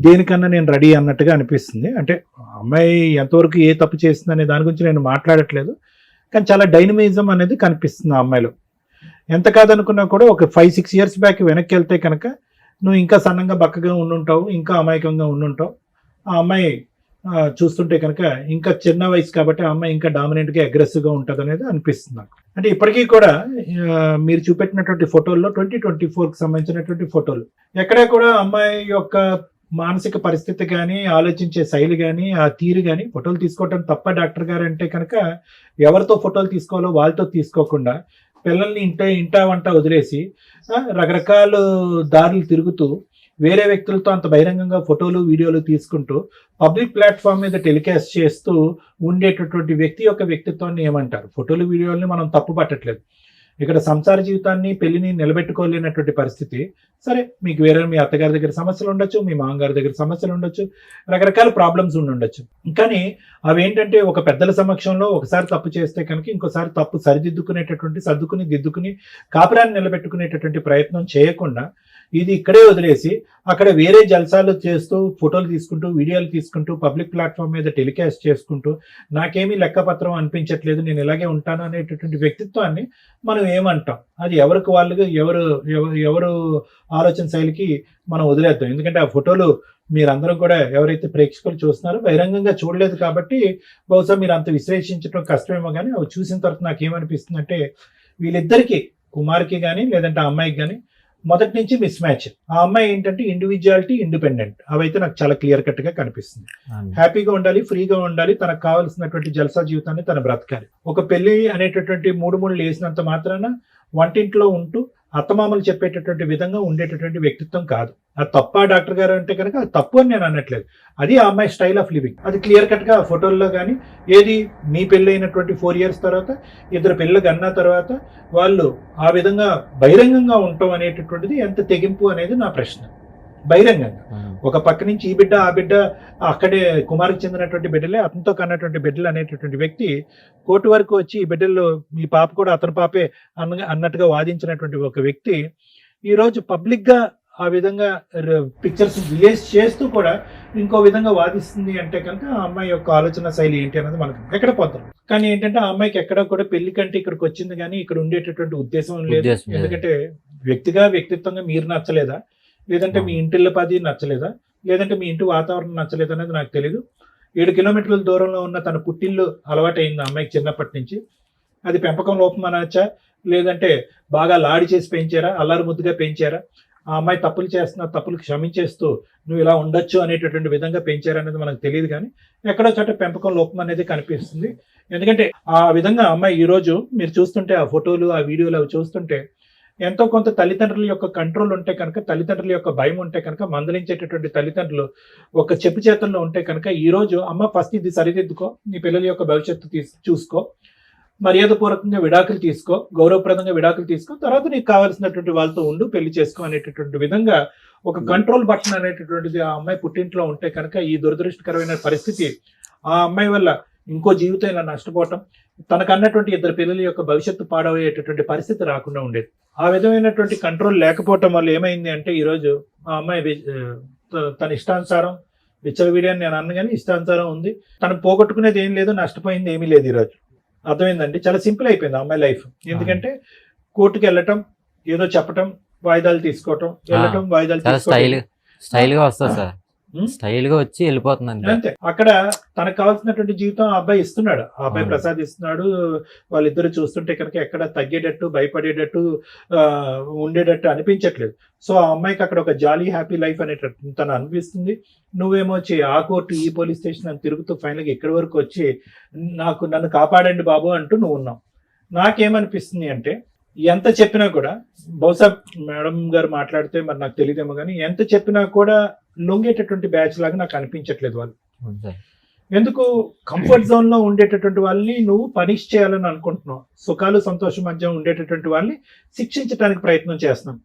దేనికన్నా నేను రెడీ అన్నట్టుగా అనిపిస్తుంది. అంటే అమ్మాయి ఎంతవరకు ఏ తప్పు చేస్తుంది అనే దాని గురించి నేను మాట్లాడట్లేదు, కానీ చాలా డైనమిజం అనేది కనిపిస్తుంది ఆ అమ్మాయిలో. ఎంత కాదనుకున్నా కూడా ఒక 5-6 years బ్యాక్ వెనక్కి వెళ్తే కనుక నువ్వు ఇంకా సన్నంగా బక్కగా ఉండుంటావు, ఇంకా అమాయకంగా ఉండుంటావు. ఆ అమ్మాయి చూస్తుంటే కనుక ఇంకా చిన్న వయసు కాబట్టి ఆ అమ్మాయి ఇంకా డామినెంట్గా అగ్రెసివ్గా ఉంటుంది అనేది అనిపిస్తుంది నాకు. అంటే ఇప్పటికీ కూడా మీరు చూపెట్టినటువంటి ఫోటోల్లో 2024కి సంబంధించినటువంటి ఫోటోలు ఎక్కడా కూడా అమ్మాయి యొక్క మానసిక పరిస్థితి కానీ, ఆలోచించే శైలి కానీ, ఆ తీరు కానీ ఫోటోలు తీసుకోవటం తప్ప డాక్టర్ గారు అంటే కనుక ఎవరితో ఫోటోలు తీసుకోవాలో వాళ్ళతో తీసుకోకుండా పిల్లల్ని ఇంటా వంట వదిలేసి రకరకాల దారులు తిరుగుతూ వేరే వ్యక్తులతో అంత బహిరంగంగా ఫోటోలు వీడియోలు తీసుకుంటూ పబ్లిక్ ప్లాట్ఫామ్ మీద టెలికాస్ట్ చేస్తూ ఉండేటటువంటి వ్యక్తి యొక్క వ్యక్తిత్వాన్ని ఏమంటారు? ఫోటోలు వీడియోలని మనం తప్పు పట్టట్లేదు. ఇక్కడ సంసార జీవితాన్ని, పెళ్లిని నిలబెట్టుకోలేనటువంటి పరిస్థితి. సరే, మీకు వేరే మీ అత్తగారి దగ్గర సమస్యలు ఉండొచ్చు, మీ మామగారి దగ్గర సమస్యలు ఉండొచ్చు, రకరకాల ప్రాబ్లమ్స్ ఉండొచ్చు. కానీ అవేంటంటే ఒక పెద్దల సమక్షంలో ఒకసారి తప్పు చేస్తే కనుక ఇంకోసారి తప్పు సర్దుకుని దిద్దుకుని కాపురాన్ని నిలబెట్టుకునేటటువంటి ప్రయత్నం చేయకుండా ఇది ఇక్కడే వదిలేసి అక్కడ వేరే జల్సాలు చేస్తూ ఫోటోలు తీసుకుంటూ వీడియోలు తీసుకుంటూ పబ్లిక్ ప్లాట్ఫామ్ మీద టెలికాస్ట్ చేసుకుంటూ నాకేమీ లెక్కపత్రం అనిపించట్లేదు, నేను ఇలాగే ఉంటాను అనేటటువంటి వ్యక్తిత్వాన్ని మనం ఏమంటాం? అది ఎవరికి వాళ్ళుగా ఎవరు ఆలోచన శైలికి మనం వదిలేద్దాం. ఎందుకంటే ఆ ఫోటోలు మీరందరూ కూడా ఎవరైతే ప్రేక్షకులు చూస్తున్నారో బహిరంగంగా చూడలేదు కాబట్టి బహుశా మీరు అంత విశ్లేషించడం కష్టమేమో. కానీ అవి చూసిన తర్వాత నాకేమనిపిస్తుంది అంటే వీళ్ళిద్దరికీ, కుమార్కి కానీ లేదంటే ఆ అమ్మాయికి కానీ మొదటి నుంచి మిస్ మ్యాచ్. ఆ అమ్మాయి ఏంటంటే ఇండివిజువాలిటీ, ఇండిపెండెంట్, అవైతే నాకు చాలా క్లియర్ కట్ గా కనిపిస్తుంది. హ్యాపీగా ఉండాలి, ఫ్రీగా ఉండాలి, తనకు కావాల్సినటువంటి జల్సా జీవితాన్ని తను బ్రతకాలి. ఒక పెళ్లి అనేటటువంటి మూడు వేసినంత మాత్రాన వంటింట్లో ఉంటూ అత్తమామలు చెప్పేటటువంటి విధంగా ఉండేటటువంటి వ్యక్తిత్వం కాదు. అది తప్ప డాక్టర్ గారు అంటే కనుక అది తప్పు అని నేను అనట్లేదు. అది ఆ అమ్మాయి స్టైల్ ఆఫ్ లివింగ్. అది క్లియర్ కట్ గా ఫోటోల్లో కానీ ఏది మీ పెళ్ళి అయినటువంటి 4 years తర్వాత, ఇద్దరు పిల్లలు కన్నా తర్వాత వాళ్ళు ఆ విధంగా బహిరంగంగా ఉండటం అనేటటువంటిది ఎంత తెగింపు అనేది నా ప్రశ్న. బహిరంగంగా ఒక పక్క నుంచి ఈ బిడ్డ, ఆ బిడ్డ, అక్కడే కుమార్కి చెందినటువంటి బిడ్డలే, అతనితో కన్నటువంటి బిడ్డలు అనేటటువంటి వ్యక్తి కోర్టు వరకు వచ్చి ఈ బిడ్డల్లో మీ పాప కూడా అతని పాపే అన్నట్టుగా వాదించినటువంటి ఒక వ్యక్తి ఈరోజు పబ్లిక్ గా ఆ విధంగా పిక్చర్స్ రిలీజ్ చేస్తూ కూడా ఇంకో విధంగా వాదిస్తుంది అంటే కనుక ఆ అమ్మాయి యొక్క ఆలోచన శైలి ఏంటి అనేది మనకు ఎక్కడ పోతాం. కానీ ఏంటంటే ఆ అమ్మాయికి ఎక్కడ కూడా పెళ్లి కంటే ఇక్కడికి వచ్చింది కానీ ఇక్కడ ఉండేటటువంటి ఉద్దేశం లేదు. ఎందుకంటే వ్యక్తిత్వంగా మీరు నచ్చలేదా, లేదంటే మీ ఇంటిల్లపాది నచ్చలేదా, లేదంటే మీ ఇంటి వాతావరణం నచ్చలేదు అనేది నాకు తెలియదు. 7 kilometers దూరంలో ఉన్న తన పుట్టిల్లు అలవాటైంది అమ్మాయికి చిన్నప్పటి నుంచి. అది పెంపకం లోపం అనొచ్చా, లేదంటే బాగా లాడి చేసి పెంచారా, అల్లారు ముద్దుగా పెంచారా, ఆ అమ్మాయి తప్పులు చేస్తున్నా తప్పులు క్షమించేస్తూ నువ్వు ఇలా ఉండొచ్చు అనేటటువంటి విధంగా పెంచారనేది మనకు తెలియదు, కానీ ఎక్కడో చోట పెంపకం లోపం అనేది కనిపిస్తుంది. ఎందుకంటే ఆ విధంగా అమ్మాయి ఈ రోజు మీరు చూస్తుంటే ఆ ఫోటోలు ఆ వీడియోలు అవి చూస్తుంటే ఎంతో కొంత తల్లిదండ్రుల యొక్క కంట్రోల్ ఉంటే కనుక, తల్లిదండ్రుల యొక్క భయం ఉంటే కనుక, మందలించేటటువంటి తల్లిదండ్రులు ఒక చెప్పు చేతుల్లో ఉంటే కనుక ఈ రోజు అమ్మ ఫస్ట్ ఇది సరిదిద్దుకో, నీ పిల్లల యొక్క భవిష్యత్తు చూసుకో, మర్యాదపూర్వకంగా విడాకులు తీసుకో, గౌరవప్రదంగా విడాకులు తీసుకో, తర్వాత నీకు కావాల్సినటువంటి వాళ్ళతో ఉండు, పెళ్లి చేసుకో అనేటటువంటి విధంగా ఒక కంట్రోల్ బటన్ అనేటటువంటిది ఆ అమ్మాయి పుట్టింట్లో ఉంటే కనుక ఈ దురదృష్టకరమైన పరిస్థితి ఆ అమ్మాయి వల్ల ఇంకో జీవితం ఇలా నష్టపోవటం, తనకన్నటువంటి 2 పిల్లల యొక్క భవిష్యత్తు పాడయ్యేటటువంటి పరిస్థితి రాకుండా ఉండేది. ఆ విధమైనటువంటి కంట్రోల్ లేకపోవటం వల్ల ఏమైంది అంటే ఈరోజు ఆ అమ్మాయి తన ఇష్టానుసారం విచ్చలవిడియాన్ని నేను అన్న కానీ ఇష్టానుసారం ఉంది. తను పోగొట్టుకునేది ఏం లేదు, నష్టపోయింది ఏమీ లేదు. ఈరోజు అర్థమైందండి, చాలా సింపుల్ అయిపోయింది ఆ అమ్మాయి లైఫ్. ఎందుకంటే కోర్టుకి వెళ్ళటం, ఏదో చెప్పటం, వాయిదాలు తీసుకోవటం, వెళ్ళటం, వాయిదాలు స్టైల్ గా వస్తుంది సార్, స్టైల్ గా వచ్చి వెళ్ళిపోతుంది అంతే. అక్కడ తనకు కావాల్సినటువంటి జీవితం ఆ అబ్బాయి ఇస్తున్నాడు, ఆ అబ్బాయి ప్రసాదిస్తున్నాడు. వాళ్ళిద్దరు చూస్తుంటే కనుక ఎక్కడ తగ్గేటట్టు, భయపడేటట్టు, ఉండేటట్టు అనిపించట్లేదు. సో ఆ అమ్మాయికి అక్కడ ఒక జాలీ హ్యాపీ లైఫ్ అనేటట్టు తను అనిపిస్తుంది. నువ్వేమో వచ్చి ఆ కోర్టు ఈ పోలీస్ స్టేషన్ అని తిరుగుతూ ఫైనల్గా ఇక్కడి వరకు వచ్చి నన్ను కాపాడండి బాబు అంటూ నువ్వు ఉన్నావు. నాకేమనిపిస్తుంది అంటే ఎంత చెప్పినా కూడా, బహుశా మేడం గారు మాట్లాడితే మరి నాకు తెలియదేమో కానీ, ఎంత చెప్పినా కూడా లొంగేటటువంటి బ్యాచ్ లాగా నాకు అనిపించట్లేదు వాళ్ళు. ఎందుకు కంఫర్ట్ జోన్ లో ఉండేటటువంటి వాళ్ళని నువ్వు పనిష్ చేయాలని అనుకుంటున్నావు, సుఖాలు సంతోషం మధ్య ఉండేటటువంటి వాళ్ళని శిక్షించడానికి ప్రయత్నం చేస్తున్నాం.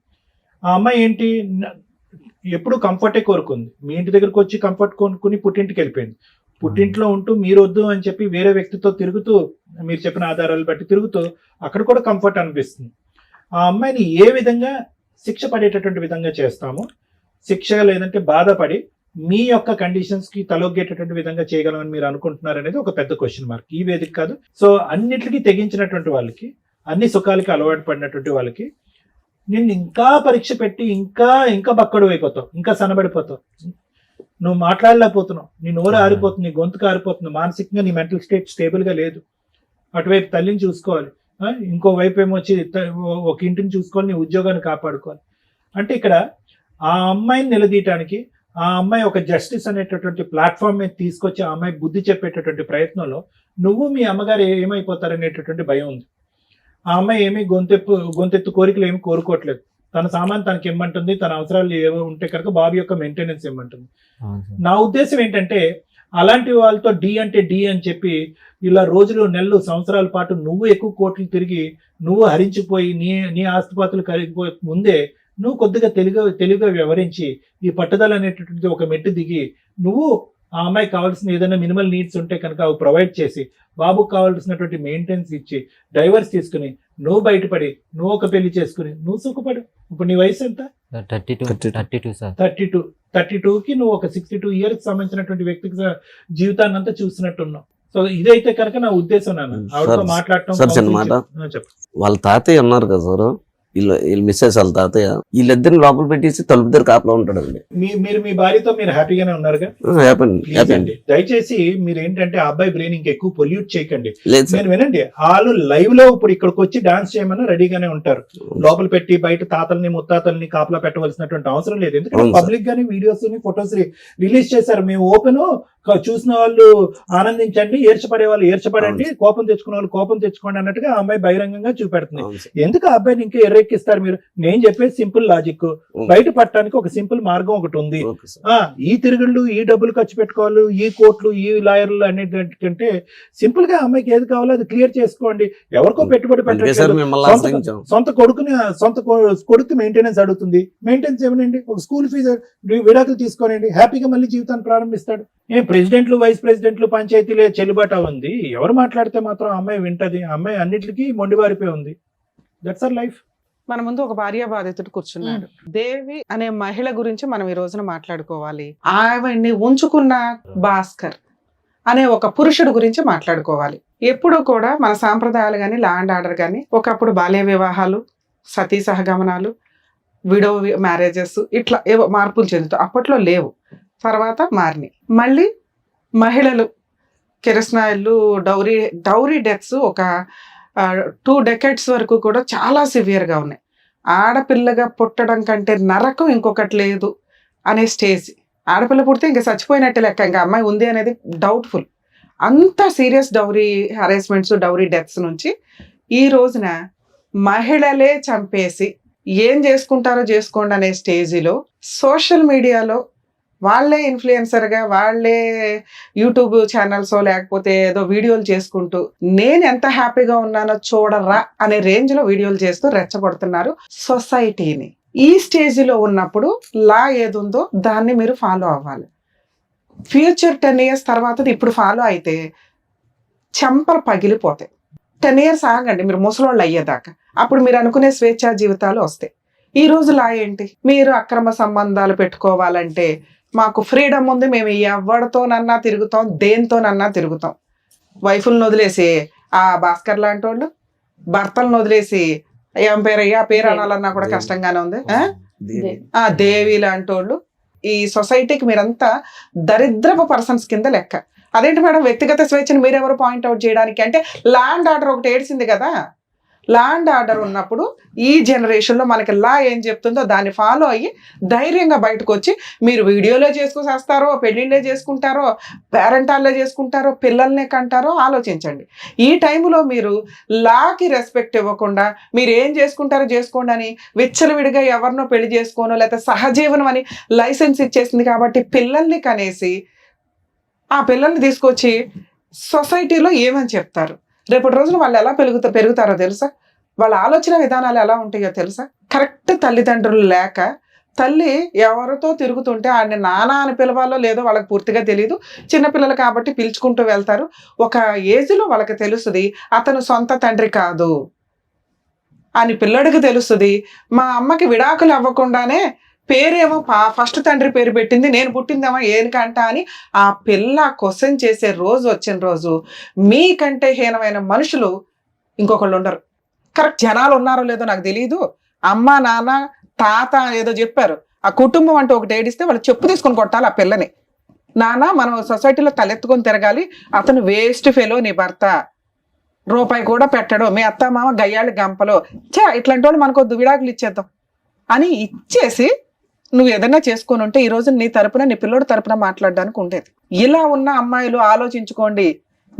ఆ అమ్మాయి ఏంటి, ఎప్పుడు కంఫర్టే కోరుకుంది. మీ ఇంటి దగ్గరకు వచ్చి కంఫర్ట్ కొనుక్కుని పుట్టింటికి వెళ్ళిపోయింది. పుట్టింట్లో ఉంటూ మీరు వద్దు అని చెప్పి వేరే వ్యక్తితో తిరుగుతూ, మీరు చెప్పిన ఆధారాలు బట్టి తిరుగుతూ అక్కడ కూడా కంఫర్ట్ అనిపిస్తుంది. ఆ అమ్మాయిని ఏ విధంగా శిక్ష పడేటటువంటి విధంగా చేస్తాము, శిక్ష లేదంటే బాధపడి మీ యొక్క కండిషన్స్ కి తలొగ్గేటటువంటి విధంగా చేయగలమని మీరు అనుకుంటున్నారు అనేది ఒక పెద్ద క్వశ్చన్ మార్క్. ఈ వేదిక కాదు. సో అన్నిటికీ తెగించినటువంటి వాళ్ళకి, అన్ని సుఖాలకి అలవాటు పడినటువంటి వాళ్ళకి నిన్ను ఇంకా పరీక్ష పెట్టి ఇంకా ఇంకా బక్కడు అయిపోతావు, ఇంకా సన్నబడిపోతావు, నువ్వు మాట్లాడలేకపోతున్నావు, నీ నోరు ఆరిపోతుంది, నీ గొంతుకు ఆరిపోతుంది, మానసికంగా నీ మెంటల్ స్టేట్ స్టేబుల్ గా లేదు. అటువైపు తల్లిని చూసుకోవాలి, ఇంకోవైపు ఏమొచ్చి ఒక ఇంటిని చూసుకోవాలి, నీ ఉద్యోగాన్ని కాపాడుకోవాలి. అంటే ఇక్కడ ఆ అమ్మాయిని నిలదీయటానికి, ఆ అమ్మాయి ఒక జస్టిస్ అనేటటువంటి ప్లాట్ఫామ్ మీద తీసుకొచ్చి ఆ అమ్మాయి బుద్ధి చెప్పేటటువంటి ప్రయత్నంలో నువ్వు మీ అమ్మగారు ఏమైపోతారనేటటువంటి భయం ఉంది. ఆ అమ్మాయి ఏమీ గొంతెత్తు కోరికలు ఏమి కోరుకోవట్లేదు. తన సామాన్ తనకి ఇమ్మంటుంది, తన అవసరాలు ఏవో ఉంటే కనుక బాబు యొక్క మెయింటెనెన్స్ ఇమ్మంటుంది. నా ఉద్దేశం ఏంటంటే అలాంటి వాళ్ళతో డి అంటే డి అని చెప్పి ఇలా రోజులు నెలలు సంవత్సరాల పాటు నువ్వు ఎక్కువ కోట్లు తిరిగి నువ్వు హరించిపోయి నీ ఆస్తిపాతులు కరిగిపోయే ముందే నువ్వు కొద్దిగా తెలివిగా వ్యవహరించి ఈ పట్టుదల అనేటటువంటి ఒక మెట్టు దిగి నువ్వు ఆ అమ్మాయికి కావాల్సిన ఏదైనా మినిమల్ నీడ్స్ ఉంటే కనుక అవి ప్రొవైడ్ చేసి బాబుకు కావాల్సినటువంటి మెయింటెనెన్స్ ఇచ్చి డైవర్స్ తీసుకుని నువ్వు బయటపడి నువ్వు ఒక పెళ్లి చేసుకుని నువ్వు సుఖపడు. ఇప్పుడు నీ వయసు ఎంత? 32కి నువ్వు ఒక 62 ఇయర్స్ సంబంధించినటువంటి వ్యక్తికి జీవితాన్ని అంతా చూసినట్టున్నావు. సో ఇదైతే కనుక నా ఉద్దేశం. నాన్న ఆవిడతో మాట్లాడటం చెప్పు. వాళ్ళ తాతయ్య ఉన్నారు కదా సార్, వీళ్ళు మిస్సెస్ వాళ్ళ తాతయ్య, వీళ్ళిద్దరిని లోపల పెట్టేసి తలుపు దగ్గర కాపలా ఉంటాడండి. మీరు మీ భార్యతో మీరు హ్యాపీగానే ఉన్నారుగా? హ్యాపీ. దయచేసి మీరు ఏంటంటే ఆ అబ్బాయి బ్రెయిన్ ఇంకెక్కువ పొల్యూట్ చేయకండి. నేను వినండి, వాళ్ళు లైవ్ లో ఇప్పుడు ఇక్కడికి వచ్చి డాన్స్ చేయమన్నా రెడీగానే ఉంటారు. లోపల పెట్టి బయట తాతల్ని ముత్తాతల్ని కాపలా పెట్టవలసినటువంటి అవసరం లేదు. ఎందుకంటే పబ్లిక్ గానీ వీడియోస్ ఫొటోస్ రిలీజ్ చేశారు. మేము ఓపెన్, చూసిన వాళ్ళు ఆనందించండి, ఏర్చపడే వాళ్ళు ఏర్చపడండి, కోపం తెచ్చుకున్న వాళ్ళు కోపం తెచ్చుకోండి అన్నట్టుగా ఆ అమ్మాయి బహిరంగంగా చూపెడుతుంది. ఎందుకు ఆ అబ్బాయిని ఇంకా ఎర్రెక్కిస్తారు మీరు? నేను చెప్పేది సింపుల్ లాజిక్. బయట పట్టడానికి ఒక సింపుల్ మార్గం ఒకటి ఉంది. ఈ తిరుగుళ్ళు, ఈ డబ్బులు ఖర్చు పెట్టుకోవాలి, ఈ కోట్లు, ఈ లాయర్లు అనేటంటే సింపుల్ గా అమ్మాయికి ఏది కావాలో అది క్లియర్ చేసుకోండి. ఎవరికో పెట్టుబడి పెట్టండి. సొంత కొడుకు మెయింటెనెన్స్ అడుగుతుంది. మెయింటెనెన్స్ ఏమనండి, ఒక స్కూల్ ఫీజు విడాకులు తీసుకోనండి, హ్యాపీగా మళ్ళీ జీవితాన్ని ప్రారంభిస్తాడు. ఏం ప్రెసిడెంట్లు, వైస్ ప్రెసిడెంట్లు, పంచాయతీలే చెల్లుబాటు ఉంది. ఎవరు మాట్లాడితే మాత్రం అమ్మాయి వింటది. అమ్మాయి అన్నిటికీ మొండివారిపోయి ఉంది. That's our life. మన ముందు ఒక భార్య బాధితుడు కూర్చున్నాడు. దేవి అనే మహిళ గురించి మనం ఈ రోజున మాట్లాడుకోవాలి. ఆవిడ్ని ఉంచుకున్న భాస్కర్ అనే ఒక పురుషుడు గురించి మాట్లాడుకోవాలి. ఎప్పుడు కూడా మన సాంప్రదాయాలు కానీ, లా అండ్ ఆర్డర్ కానీ, ఒకప్పుడు బాల్య వివాహాలు, సతీ సహగమనాలు, విడో మ్యారేజెస్, ఇట్లా ఏవో మార్పులు చెందుతాయి. అప్పట్లో లేవు, తర్వాత మారినాయి. మళ్ళీ మహిళలు కిరసనాయిలు, డౌరీ డెత్స్ ఒక 2 decades వరకు కూడా చాలా సివియర్గా ఉన్నాయి. ఆడపిల్లగా పుట్టడం కంటే నరకం ఇంకొకటి లేదు అనే స్టేజ్. ఆడపిల్ల పుడితే ఇంకా చచ్చిపోయినట్టే లెక్క, ఇంకా అమ్మాయి ఉంది అనేది డౌట్ఫుల్. అంత serious dowry harassments, dowry deaths నుంచి ఈ రోజున మహిళలే చంపేసి ఏం చేసుకుంటారో చేసుకోండి అనే స్టేజిలో సోషల్ మీడియాలో వాళ్ళే ఇన్ఫ్లుయెన్సర్గా, వాళ్ళే యూట్యూబ్ ఛానల్స్ లేకపోతే ఏదో వీడియోలు చేసుకుంటూ నేను ఎంత హ్యాపీగా ఉన్నానో చూడరా అనే రేంజ్లో వీడియోలు చేస్తూ రెచ్చగొడుతున్నారు సొసైటీని. ఈ స్టేజ్లో ఉన్నప్పుడు లా ఏది ఉందో దాన్ని మీరు ఫాలో అవ్వాలి. ఫ్యూచర్ 10 years తర్వాత ఇప్పుడు ఫాలో అయితే చెంపలు పగిలిపోతాయి. 10 years ఆగండి మీరు ముసలోళ్ళు అయ్యేదాకా, అప్పుడు మీరు అనుకునే స్వేచ్ఛా జీవితాలు వస్తాయి. ఈ రోజు లా ఏంటి? మీరు అక్రమ సంబంధాలు పెట్టుకోవాలంటే మాకు ఫ్రీడమ్ ఉంది, మేము ఎవరితోనన్నా తిరుగుతాం, దేనితోనన్నా తిరుగుతాం. వైఫులను వదిలేసి ఆ భాస్కర్ లాంటి వాళ్ళు, భర్తలను వదిలేసి ఏం పేరయ్యా పేరు అనాలన్నా కూడా కష్టంగానే ఉంది. ఆ దేవి లాంటి వాళ్ళు. ఈ సొసైటీకి మీరంతా దరిద్రపు పర్సన్స్ కింద లెక్క. అదేంటి మేడం వ్యక్తిగత స్వేచ్ఛను మీరెవరు పాయింట్అవుట్ చేయడానికి? అంటే ల్యాండ్ ఆర్డర్ ఒకటి ఏడ్చింది కదా. ల్యాండ్ ఆర్డర్ ఉన్నప్పుడు ఈ జనరేషన్లో మనకి లా ఏం చెప్తుందో దాన్ని ఫాలో అయ్యి ధైర్యంగా బయటకు వచ్చి మీరు వీడియోలో చేసుకొస్తారో, పెళ్ళిళ్ళే చేసుకుంటారో, పేరెంటాల్లో చేసుకుంటారో, పిల్లల్నే కంటారో ఆలోచించండి. ఈ టైంలో మీరు లాకి రెస్పెక్ట్ ఇవ్వకుండా మీరు ఏం చేసుకుంటారో చేసుకోండి అని విచ్చలవిడిగా ఎవరినో పెళ్లి చేసుకోనో లేకపోతే సహజీవనం అని లైసెన్స్ ఇచ్చేసింది కాబట్టి పిల్లల్ని కనేసి ఆ పిల్లల్ని తీసుకొచ్చి సొసైటీలో ఏమని చెప్తారు? రేపటి రోజున వాళ్ళు ఎలా పెరుగుతారో తెలుసా? వాళ్ళ ఆలోచన విధానాలు ఎలా ఉంటాయో తెలుసా? కరెక్ట్ తల్లిదండ్రులు లేక తల్లి ఎవరితో తిరుగుతుంటే ఆయన నాన్న అని పిలవాలో లేదో వాళ్ళకి పూర్తిగా తెలియదు. చిన్నపిల్లలు కాబట్టి పిలుచుకుంటూ వెళ్తారు. ఒక ఏజ్లో వాళ్ళకి తెలుస్తుంది అతను సొంత తండ్రి కాదు అని పిల్లడికి తెలుస్తుంది. మా అమ్మకి విడాకులు అవ్వకుండానే పేరేమో ఫస్ట్ తండ్రి పేరు పెట్టింది, నేను పుట్టిందేమో ఏనికంట అని ఆ పిల్ల క్వశ్చన్ చేసే రోజు వచ్చిన రోజు మీకంటే హీనమైన మనుషులు ఇంకొకళ్ళు ఉండరు. కరెక్ట్ జనాలు ఉన్నారో లేదో నాకు తెలియదు. అమ్మ నాన్న తాత ఏదో చెప్పారు, ఆ కుటుంబం అంటే ఒకటి ఏడిస్తే వాళ్ళు చెప్పు తీసుకొని కొట్టాలి ఆ పిల్లని. నాన్న మనం సొసైటీలో తలెత్తుకొని తిరగాలి, అతను వేస్ట్ ఫెలో నీ భర్త, రూపాయి కూడా పెట్టడు, మీ అత్త మామ గయ్యాళి గంపలో, ఇట్లాంటి వాళ్ళు మనకొద్దు విడాకులు ఇచ్చేద్దాం అని ఇచ్చేసి నువ్వు ఏదైనా చేసుకొని ఉంటే ఈ రోజు నీ తరపున నీ పిల్లోడు తరపున మాట్లాడడానికి ఉండేది. ఇలా ఉన్న అమ్మాయిలు ఆలోచించుకోండి,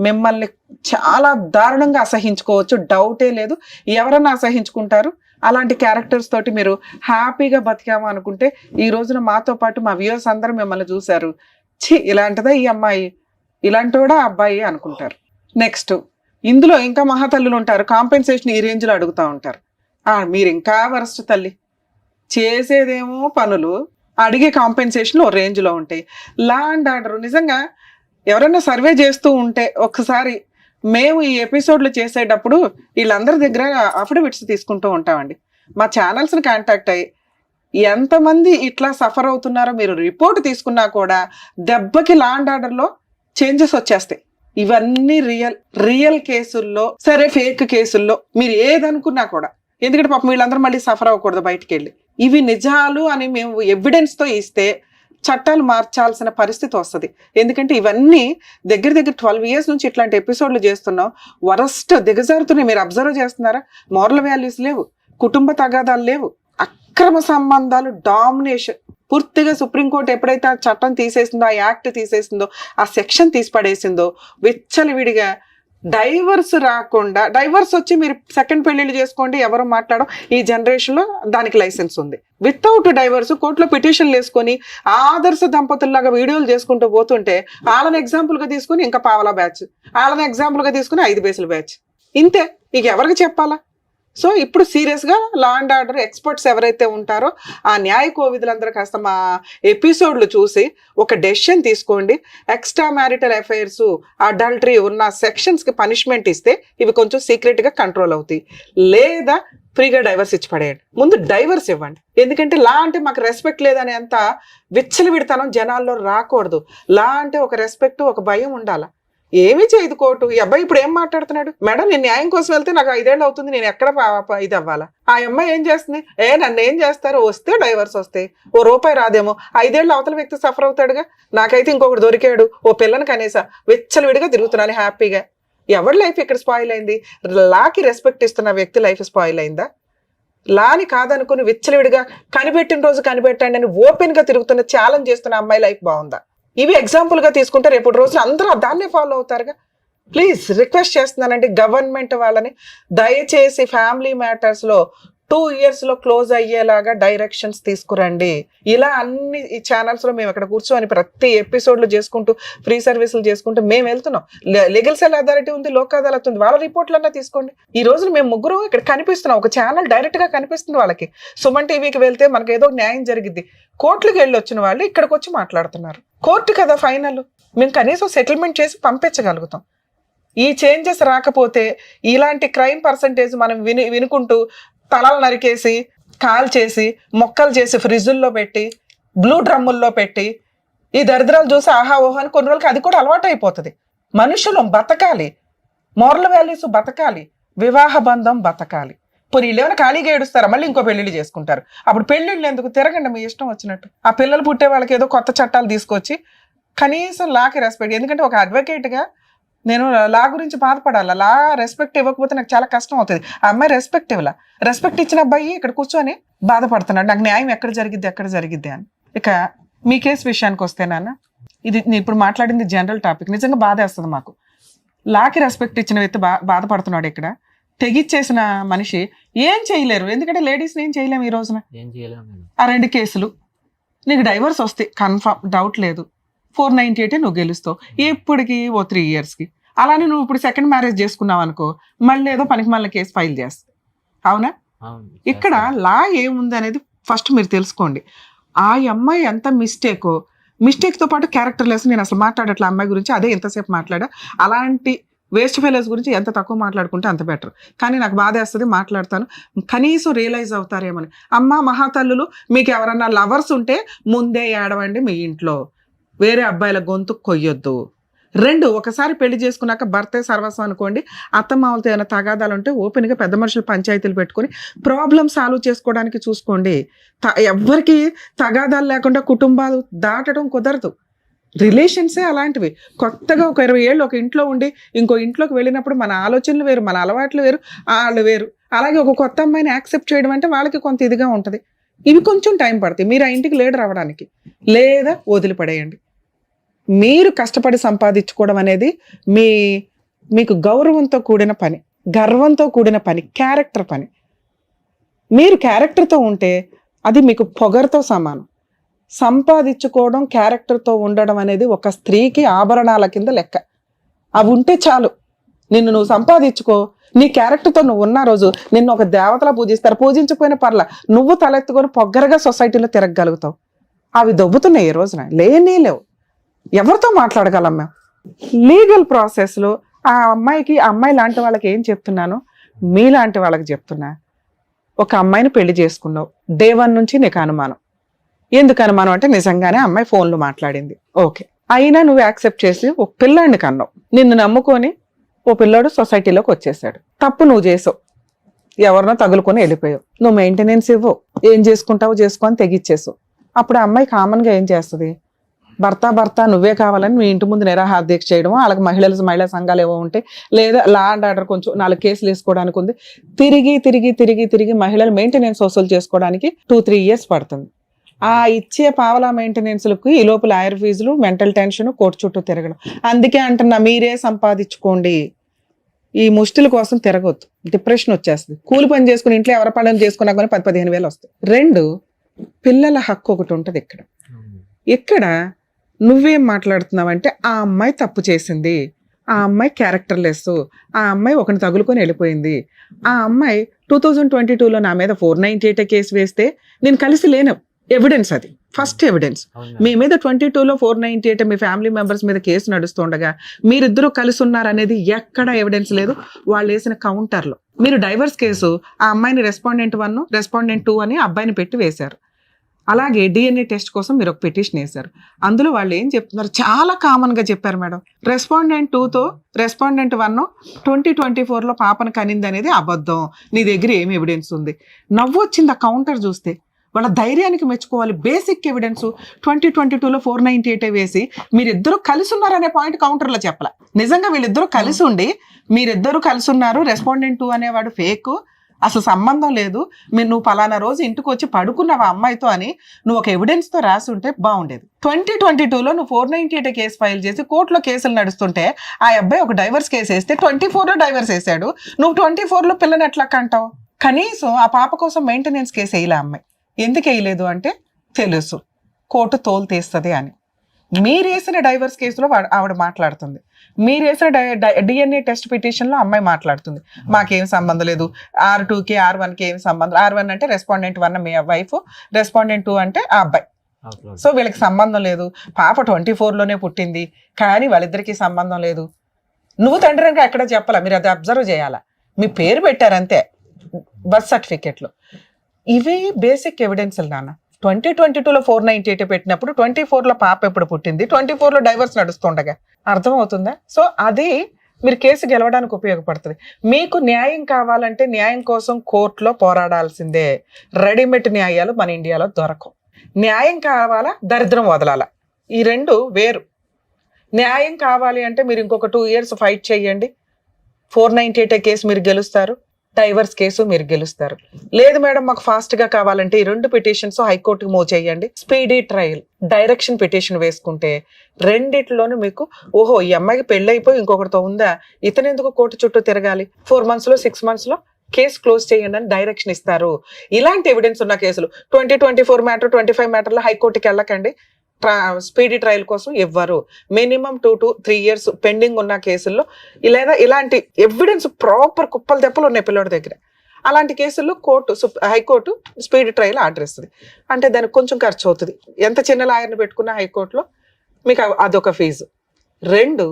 మిమ్మల్ని చాలా దారుణంగా అసహించుకోవచ్చు, డౌటే లేదు. ఎవరన్నా అసహించుకుంటారు. అలాంటి క్యారెక్టర్స్ తోటి మీరు హ్యాపీగా బతికాము అనుకుంటే ఈ రోజున మాతో పాటు మా వ్యూవర్స్ అందరూ మిమ్మల్ని చూశారు, ఇలాంటిదా ఈ అమ్మాయి, ఇలాంటి కూడా అబ్బాయి అనుకుంటారు. నెక్స్ట్ ఇందులో ఇంకా మహాతల్లులు ఉంటారు, కాంపెన్సేషన్ ఈ రేంజ్లో అడుగుతూ ఉంటారు. మీరు ఇంకా వరస్ట్ తల్లి, చేసేదేమో పనులు, అడిగే కాంపెన్సేషన్ ఓ రేంజ్లో ఉంటాయి. లా అండ్ ఆర్డర్ నిజంగా ఎవరైనా సర్వే చేస్తూ ఉంటే ఒకసారి మేము ఈ ఎపిసోడ్లు చేసేటప్పుడు వీళ్ళందరి దగ్గర అఫిడవిట్స్ తీసుకుంటూ ఉంటామండి. మా ఛానల్స్ని కాంటాక్ట్ అయ్యి ఎంతమంది ఇట్లా సఫర్ అవుతున్నారో మీరు రిపోర్ట్ తీసుకున్నా కూడా దెబ్బకి లా అండ్ ఆర్డర్లో చేంజెస్ వచ్చేస్తాయి. ఇవన్నీ రియల్ కేసుల్లో, సరే ఫేక్ కేసుల్లో మీరు ఏదనుకున్నా కూడా, ఎందుకంటే పాపం వీళ్ళందరూ మళ్ళీ సఫర్ అవ్వకూడదు బయటికి వెళ్ళి. ఇవి నిజాలు అని మేము ఎవిడెన్స్తో ఇస్తే చట్టాలు మార్చాల్సిన పరిస్థితి వస్తుంది. ఎందుకంటే ఇవన్నీ దగ్గర 12 years నుంచి ఇట్లాంటి ఎపిసోడ్లు చేస్తున్నాం. వరస్ట్ దిగజారుతున్నాయి. మీరు అబ్జర్వ్ చేస్తున్నారా? మోరల్ వాల్యూస్ లేవు, కుటుంబ తగాదాలు లేవు, అక్రమ సంబంధాలు డామినేషన్. పూర్తిగా సుప్రీంకోర్టు ఎప్పుడైతే ఆ చట్టం తీసేసిందో, ఆ యాక్ట్ తీసేసిందో, ఆ సెక్షన్ తీసి పడేసిందో, విచ్చలవిడిగా డైవర్స్ రాకుండా, డైవర్స్ వచ్చి మీరు సెకండ్ పెళ్లిళ్ళు చేసుకోండి ఎవరు మాట్లాడడం, ఈ జనరేషన్లో దానికి లైసెన్స్ ఉంది. వితౌట్ డైవర్స్ కోర్టులో పిటిషన్లు వేసుకొని ఆదర్శ దంపతుల్లాగా వీడియోలు చేసుకుంటూ పోతుంటే వాళ్ళని ఎగ్జాంపుల్గా తీసుకుని ఇంకా పావలా బ్యాచ్, వాళ్ళని ఎగ్జాంపుల్గా తీసుకుని 5 పైసలు బ్యాచ్, ఇంతే. ఇక ఎవరికి చెప్పాలా? సో ఇప్పుడు సీరియస్గా లా అండ్ ఆర్డర్ ఎక్స్పర్ట్స్ ఎవరైతే ఉంటారో ఆ న్యాయ కోవిధులందరూ కాస్త మా ఎపిసోడ్లు చూసి ఒక డెసిషన్ తీసుకోండి. ఎక్స్ట్రా మ్యారిటల్ అఫైర్స్, అడల్టరీ ఉన్న సెక్షన్స్కి పనిష్మెంట్ ఇస్తే ఇవి కొంచెం సీక్రెట్గా కంట్రోల్ అవుతాయి. లేదా ఫ్రీగా డైవర్స్ ఇచ్చి పడేయండి. ముందు డైవర్స్ ఇవ్వండి. ఎందుకంటే లా అంటే మాకు రెస్పెక్ట్ లేదనే అంత విచ్చలవిడితనం జనాల్లో రాకూడదు. లా అంటే ఒక రెస్పెక్ట్, ఒక భయం ఉండాలి. ఏమీ చేయదు కోర్టు. ఈ అబ్బాయి ఇప్పుడు ఏం మాట్లాడుతున్నాడు? మేడం నేను న్యాయం కోసం వెళ్తే నాకు 5 ఏళ్ళు అవుతుంది, నేను ఎక్కడ ఇది అవ్వాలా? ఆ అమ్మాయి ఏం చేస్తుంది? నన్ను ఏం చేస్తారు? వస్తే డైవర్స్ వస్తాయి, ఓ రూపాయి రాదేమో, 5 ఏళ్ళు అవతల వ్యక్తి సఫర్ అవుతాడుగా. నాకైతే ఇంకొకటి దొరికాడు, ఓ పిల్లని కనీసా విచ్చలవిడిగా తిరుగుతున్నాను హ్యాపీగా. ఎవరి లైఫ్ ఇక్కడ స్పాయిల్ అయింది? లాకి రెస్పెక్ట్ ఇస్తున్న వ్యక్తి లైఫ్ స్పాయిల్ అయిందా? లాని కాదనుకుని విచ్చలవిడిగా కనిపెట్టిన రోజు కనిపెట్టండి అని ఓపెన్ గా తిరుగుతున్న ఛాలెంజ్ చేస్తున్న అమ్మాయి లైఫ్ బాగుందా? ఇవి ఎగ్జాంపుల్ గా తీసుకుంటే రేపు రోజులు అందరూ దాన్నే ఫాలో అవుతారుగా. ప్లీజ్ రిక్వెస్ట్ చేస్తున్నానండి గవర్నమెంట్ వాళ్ళని, దయచేసి ఫ్యామిలీ మ్యాటర్స్ లో 2 years లో క్లోజ్ అయ్యేలాగా డైరెక్షన్స్ తీసుకురండి. ఇలా అన్ని ఈ ఛానల్స్ లో మేము ఇక్కడ కూర్చొని ప్రతి ఎపిసోడ్ లో చేసుకుంటూ ఫ్రీ సర్వీసులు చేసుకుంటూ మేము వెళ్తున్నాం. లీగల్ సెల్ అథారిటీ ఉంది, లోక్ అదాలత్ ఉంది, వాళ్ళ రిపోర్ట్లన్నా తీసుకోండి. ఈ రోజు మేము ముగ్గురు ఇక్కడ కనిపిస్తున్నాం, ఒక ఛానల్ డైరెక్ట్ గా కనిపిస్తుంది వాళ్ళకి. సుమన్ టీవీకి వెళ్తే మనకి ఏదో న్యాయం జరిగిద్ది. కోర్టులకు వెళ్ళి వచ్చిన వాళ్ళు ఇక్కడికి వచ్చి మాట్లాడుతున్నారు. కోర్టు కదా ఫైనల్, మేము కనీసం సెటిల్మెంట్ చేసి పంపించగలుగుతాం. ఈ చేంజెస్ రాకపోతే ఇలాంటి క్రైమ్ పర్సంటేజ్ మనం వినుకుంటూ తలలు నరికేసి, కాల్ చేసి, మొక్కలు చేసి ఫ్రిడ్జుల్లో పెట్టి, బ్లూ డ్రమ్ముల్లో పెట్టి ఈ దరిద్రాలు చూసి ఆహా ఓహో అని కొన్ని రోజులకి అది కూడా అలవాటు అయిపోతుంది. మనుషులు బతకాలి, మోరల్ వాల్యూస్ బతకాలి, వివాహ బంధం బతకాలి. పోనీ వీళ్ళు ఏమైనా ఖాళీగా ఏడుస్తారా? మళ్ళీ ఇంకో పెళ్లిళ్ళు చేసుకుంటారు. అప్పుడు పెళ్లిళ్ళు ఎందుకు? తిరగండి మీ ఇష్టం వచ్చినట్టు. ఆ పిల్లలు పుట్టే వాళ్ళకి ఏదో కొత్త చట్టాలు తీసుకొచ్చి కనీసం లాకి రెస్పెక్ట్. ఎందుకంటే ఒక అడ్వకేట్గా నేను లా గురించి బాధపడాలా? లా రెస్పెక్ట్ ఇవ్వకపోతే నాకు చాలా కష్టం అవుతుంది. ఆ అమ్మాయి రెస్పెక్ట్ ఇవ్వాల. రెస్పెక్ట్ ఇచ్చిన అబ్బాయి ఇక్కడ కూర్చొని బాధపడుతున్నాడు, నాకు న్యాయం ఎక్కడ జరిగిద్ది అని. ఇక మీ కేసు విషయానికి వస్తే నాన్న, ఇది నేను ఇప్పుడు మాట్లాడింది జనరల్ టాపిక్. నిజంగా బాధేస్తుంది మాకు. లాకి రెస్పెక్ట్ ఇచ్చిన వ్యక్తి బాధపడుతున్నాడు. ఇక్కడ తెగిచ్చేసిన మనిషి ఏం చేయలేరు, ఎందుకంటే లేడీస్ని ఏం చేయలేము ఈ రోజున. ఆ 2 కేసులు నీకు డైవర్స్ వస్తాయి కన్ఫర్మ్, డౌట్ లేదు. 498 నువ్వు గెలుస్తావు ఇప్పటికి ఓ 3 yearsకి. అలానే నువ్వు ఇప్పుడు సెకండ్ మ్యారేజ్ చేసుకున్నావు అనుకో, మళ్ళీ ఏదో పనికి మళ్ళీ కేసు ఫైల్ చేస్తావు. అవునా? ఇక్కడ లా ఏముంది అనేది ఫస్ట్ మీరు తెలుసుకోండి. ఆ అమ్మాయి ఎంత మిస్టేక్తో పాటు క్యారెక్టర్ లెస్. నేను అసలు మాట్లాడట్లే అమ్మాయి గురించి, అదే ఎంతసేపు మాట్లాడా. అలాంటి వేస్ట్ ఫెలోస్ గురించి ఎంత తక్కువ మాట్లాడుకుంటే అంత బెటర్. కానీ నాకు బాధ వేస్తుంది, మాట్లాడతాను. కనీసం రియలైజ్ అవుతారేమని. అమ్మ మహాతల్లులు, మీకు ఎవరన్నా లవర్స్ ఉంటే ముందే ఏడవండి మీ ఇంట్లో, వేరే అబ్బాయిల గొంతు కొయ్యొద్దు. 2, ఒకసారి పెళ్లి చేసుకున్నాక భర్తే సర్వస్వం అనుకోండి. అత్తమామలతో ఏమైనా తగాదాలు ఉంటే ఓపెన్గా పెద్ద మనుషులు పంచాయతీలు పెట్టుకొని ప్రాబ్లమ్ సాల్వ్ చేసుకోవడానికి చూసుకోండి. ఎవ్వరికి తగాదాలు లేకుండా కుటుంబాలు దాటడం కుదరదు. రిలేషన్సే అలాంటివి. కొత్తగా ఒక 20 ఏళ్ళు ఒక ఇంట్లో ఉండి ఇంకో ఇంట్లోకి వెళ్ళినప్పుడు మన ఆలోచనలు వేరు, మన అలవాట్లు వేరు, వాళ్ళు వేరు. అలాగే ఒక కొత్త అమ్మాయిని యాక్సెప్ట్ చేయడం అంటే వాళ్ళకి కొంత ఇదిగా ఉంటుంది. ఇవి కొంచెం టైం పడుతుంది. మీరు ఆ ఇంటికి లీడర్ అవ్వడానికి, లేదా వదిలిపడేయండి. మీరు కష్టపడి సంపాదించుకోవడం అనేది మీకు గౌరవంతో కూడిన పని, గర్వంతో కూడిన పని, క్యారెక్టర్ పని. మీరు క్యారెక్టర్తో ఉంటే అది మీకు పొగరుతో సమానం. సంపాదించుకోవడం, క్యారెక్టర్తో ఉండడం అనేది ఒక స్త్రీకి ఆభరణాల కింద లెక్క. అవి ఉంటే చాలు. నువ్వు సంపాదించుకో, నీ క్యారెక్టర్తో నువ్వు ఉన్న రోజు నిన్ను ఒక దేవతలా పూజిస్తారు. పూజించకపోయిన పర్ల, నువ్వు తలెత్తుకొని పొగ్గరగా సొసైటీలో తిరగగలుగుతావు. అవి దొబ్బుతున్నాయి ఈ రోజున, లేవు. ఎవరితో మాట్లాడగలం మేము? లీగల్ ప్రాసెస్లో ఆ అమ్మాయి లాంటి వాళ్ళకి ఏం చెప్తున్నాను, మీలాంటి వాళ్ళకి చెప్తున్నా. ఒక అమ్మాయిని పెళ్లి చేసుకున్నావు, డే 1 నుంచి నీకు అనుమానం. ఎందుకు అనుమానం అంటే నిజంగానే అమ్మాయి ఫోన్లో మాట్లాడింది, ఓకే. అయినా నువ్వు యాక్సెప్ట్ చేసి ఒక పిల్లాడిని కన్నావు. నిన్ను నమ్ముకొని ఓ పిల్లాడు సొసైటీలోకి వచ్చేసాడు. తప్పు నువ్వు చేసావు, ఎవరినో తగులుకొని వెళ్ళిపోయావు. నువ్వు మెయింటెనెన్స్ ఇవ్వవు, ఏం చేసుకుంటావో చేసుకొని తెగిచ్చేసావు. అప్పుడు ఆ అమ్మాయి కామన్గా ఏం చేస్తుంది? భర్త నువ్వే కావాలని మీ ఇంటి ముందు నిరాహార దీక్ష చేయడము, వాళ్ళకి మహిళా సంఘాలు ఏవో ఉంటే, లేదా లా అండ్ ఆర్డర్ కొంచెం 4 కేసులు వేసుకోవడానికి ఉంది. తిరిగి మహిళలు మెయింటెనెన్స్ వసూలు చేసుకోవడానికి 2-3 years పడుతుంది. ఆ ఇచ్చే పావలా మెయింటెనెన్స్లకు ఈ లోపల లాయర్ ఫీజులు, మెంటల్ టెన్షన్, కోర్టు చుట్టూ తిరగడం. అందుకే అంటున్నా, మీరే సంపాదించుకోండి. ఈ ముష్టిల కోసం తిరగొద్దు, డిప్రెషన్ వచ్చేస్తుంది. కూలి పని చేసుకుని ఇంట్లో ఎవరి పనులు చేసుకున్నా కానీ 10-15 వేలు వస్తాయి. 2, పిల్లల హక్కు ఒకటి ఉంటుంది ఇక్కడ నువ్వేం మాట్లాడుతున్నావంటే ఆ అమ్మాయి తప్పు చేసింది, ఆ అమ్మాయి క్యారెక్టర్ లెస్, ఆ అమ్మాయి ఒకరిని తగులుకొని వెళ్ళిపోయింది. ఆ అమ్మాయి 2022లో నా మీద 498 కేసు వేస్తే నేను కలిసి లేను. ఎవిడెన్స్, అది ఫస్ట్ ఎవిడెన్స్. మీ మీద 22లో 498 మీ ఫ్యామిలీ మెంబర్స్ మీద కేసు నడుస్తుండగా మీరిద్దరూ కలిసి ఉన్నారనేది ఎక్కడ ఎవిడెన్స్ లేదు. వాళ్ళు వేసిన కౌంటర్లో మీరు డైవర్స్ కేసు ఆ అమ్మాయిని రెస్పాండెంట్ 1, రెస్పాండెంట్ 2 అని అబ్బాయిని పెట్టి వేశారు. అలాగే DNA టెస్ట్ కోసం మీరు ఒక పిటిషన్ వేశారు. అందులో వాళ్ళు ఏం చెప్తున్నారు, చాలా కామన్గా చెప్పారు మేడం. రెస్పాండెంట్ 2తో రెస్పాండెంట్ 1 2024లో పాపను కనింది అనేది అబద్ధం, నీ దగ్గర ఏమి ఎవిడెన్స్ ఉంది? నవ్వు వచ్చింది ఆ కౌంటర్ చూస్తే. వాళ్ళ ధైర్యానికి మెచ్చుకోవాలి. బేసిక్ ఎవిడెన్స్ 2022లో 498 వేసి మీరిద్దరూ కలిసి ఉన్నారనే పాయింట్ కౌంటర్లో చెప్పాల. నిజంగా వీళ్ళిద్దరూ కలిసి ఉండి మీరిద్దరూ కలిసి ఉన్నారు, రెస్పాండెంట్ 2 అనేవాడు ఫేక్, అసలు సంబంధం లేదు, నువ్వు పలానా రోజు ఇంటికి వచ్చి పడుకున్నావు ఆ అమ్మాయితో అని నువ్వు ఒక ఎవిడెన్స్ తో రాసి ఉంటే బాగుండేది. 2022లో నువ్వు 498 కేసు ఫైల్ చేసి కోర్టులో కేసులు నడుస్తుంటే ఆ అబ్బాయి ఒక డైవర్స్ కేసు వేస్తే 24లో డైవర్స్ వేసాడు. నువ్వు 24లో పిల్లని ఎట్లా కంటావు? కనీసం ఆ పాప కోసం మెయింటెనెన్స్ కేసు వేయలే అమ్మాయి. ఎందుకు వేయలేదు అంటే తెలుసు కోర్టు తోలు తీస్తుంది అని. మీరు వేసిన డైవర్స్ కేసులో ఆవిడ మాట్లాడుతుంది, మీరు వేసిన డిఎన్ఏ టెస్ట్ పిటిషన్లో అమ్మాయి మాట్లాడుతుంది, మాకేం సంబంధం లేదు, R2కి R1కి ఏం సంబంధం. R1 అంటే రెస్పాండెంట్ 1 మీ వైఫ్, రెస్పాండెంట్ 2 అంటే ఆ అబ్బాయి. సో వీళ్ళకి సంబంధం లేదు. పాప 24లోనే పుట్టింది కానీ వాళ్ళిద్దరికీ సంబంధం లేదు. నువ్వు తండ్రిగా ఎక్కడ చెప్పాలా, మీరు అది అబ్జర్వ్ చేయాలా. మీ పేరు పెట్టారంతే బర్త్ సర్టిఫికేట్లో. ఇవి బేసిక్ ఎవిడెన్స్లు నాన్న. 2022లో 498 పెట్టినప్పుడు 24లో పాప ఎప్పుడు పుట్టింది, 24లో డైవర్స్ నడుస్తుండగా. అర్థమవుతుందా? సో అది మీరు కేసు గెలవడానికి ఉపయోగపడుతుంది. మీకు న్యాయం కావాలంటే న్యాయం కోసం కోర్టులో పోరాడాల్సిందే. రెడీమేడ్ న్యాయాలు మన ఇండియాలో దొరకవు. న్యాయం కావాలా, దరిద్రం వదలాలా, ఈ రెండు వేరు. న్యాయం కావాలి అంటే మీరు ఇంకొక 2 years ఫైట్ చేయండి, 498 కేసు మీరు గెలుస్తారు, డైవర్స్ కేసు మీరు గెలుస్తారు. లేదు మేడం మాకు ఫాస్ట్ గా కావాలంటే ఈ 2 పిటిషన్స్ హైకోర్టుకి మూవ్ చేయండి. స్పీడీ ట్రయల్, డైరెక్షన్ పిటిషన్ వేసుకుంటే రెండిట్లోనూ మీకు ఓహో ఈ అమ్మాయికి పెళ్ళైపోయి ఇంకొకరితో ఉందా, ఇతను ఎందుకు కోర్టు చుట్టూ తిరగాలి, 4 months లో 6 months లో కేసు క్లోజ్ చేయండి అని డైరెక్షన్ ఇస్తారు. ఇలాంటి ఎవిడెన్స్ ఉన్న కేసులు 2024 మ్యాటర్ 25 మ్యాటర్లో హైకోర్టుకి వెళ్ళకండి. స్పీడీ ట్రయల్ కోసం ఇవ్వరు. మినిమం 2 to 3 years పెండింగ్ ఉన్న కేసుల్లో లేదా ఇలాంటి ఎవిడెన్స్ ప్రాపర్ కుప్పలు తెప్పలు ఉన్నాయి పిల్లడి దగ్గర, అలాంటి కేసుల్లో హైకోర్టు స్పీడీ ట్రయల్ ఆర్డర్ ఇస్తుంది. అంటే దానికి కొంచెం ఖర్చు అవుతుంది. ఎంత చిన్న లాయర్ని పెట్టుకున్న హైకోర్టులో మీకు అదొక ఫీజు. 2,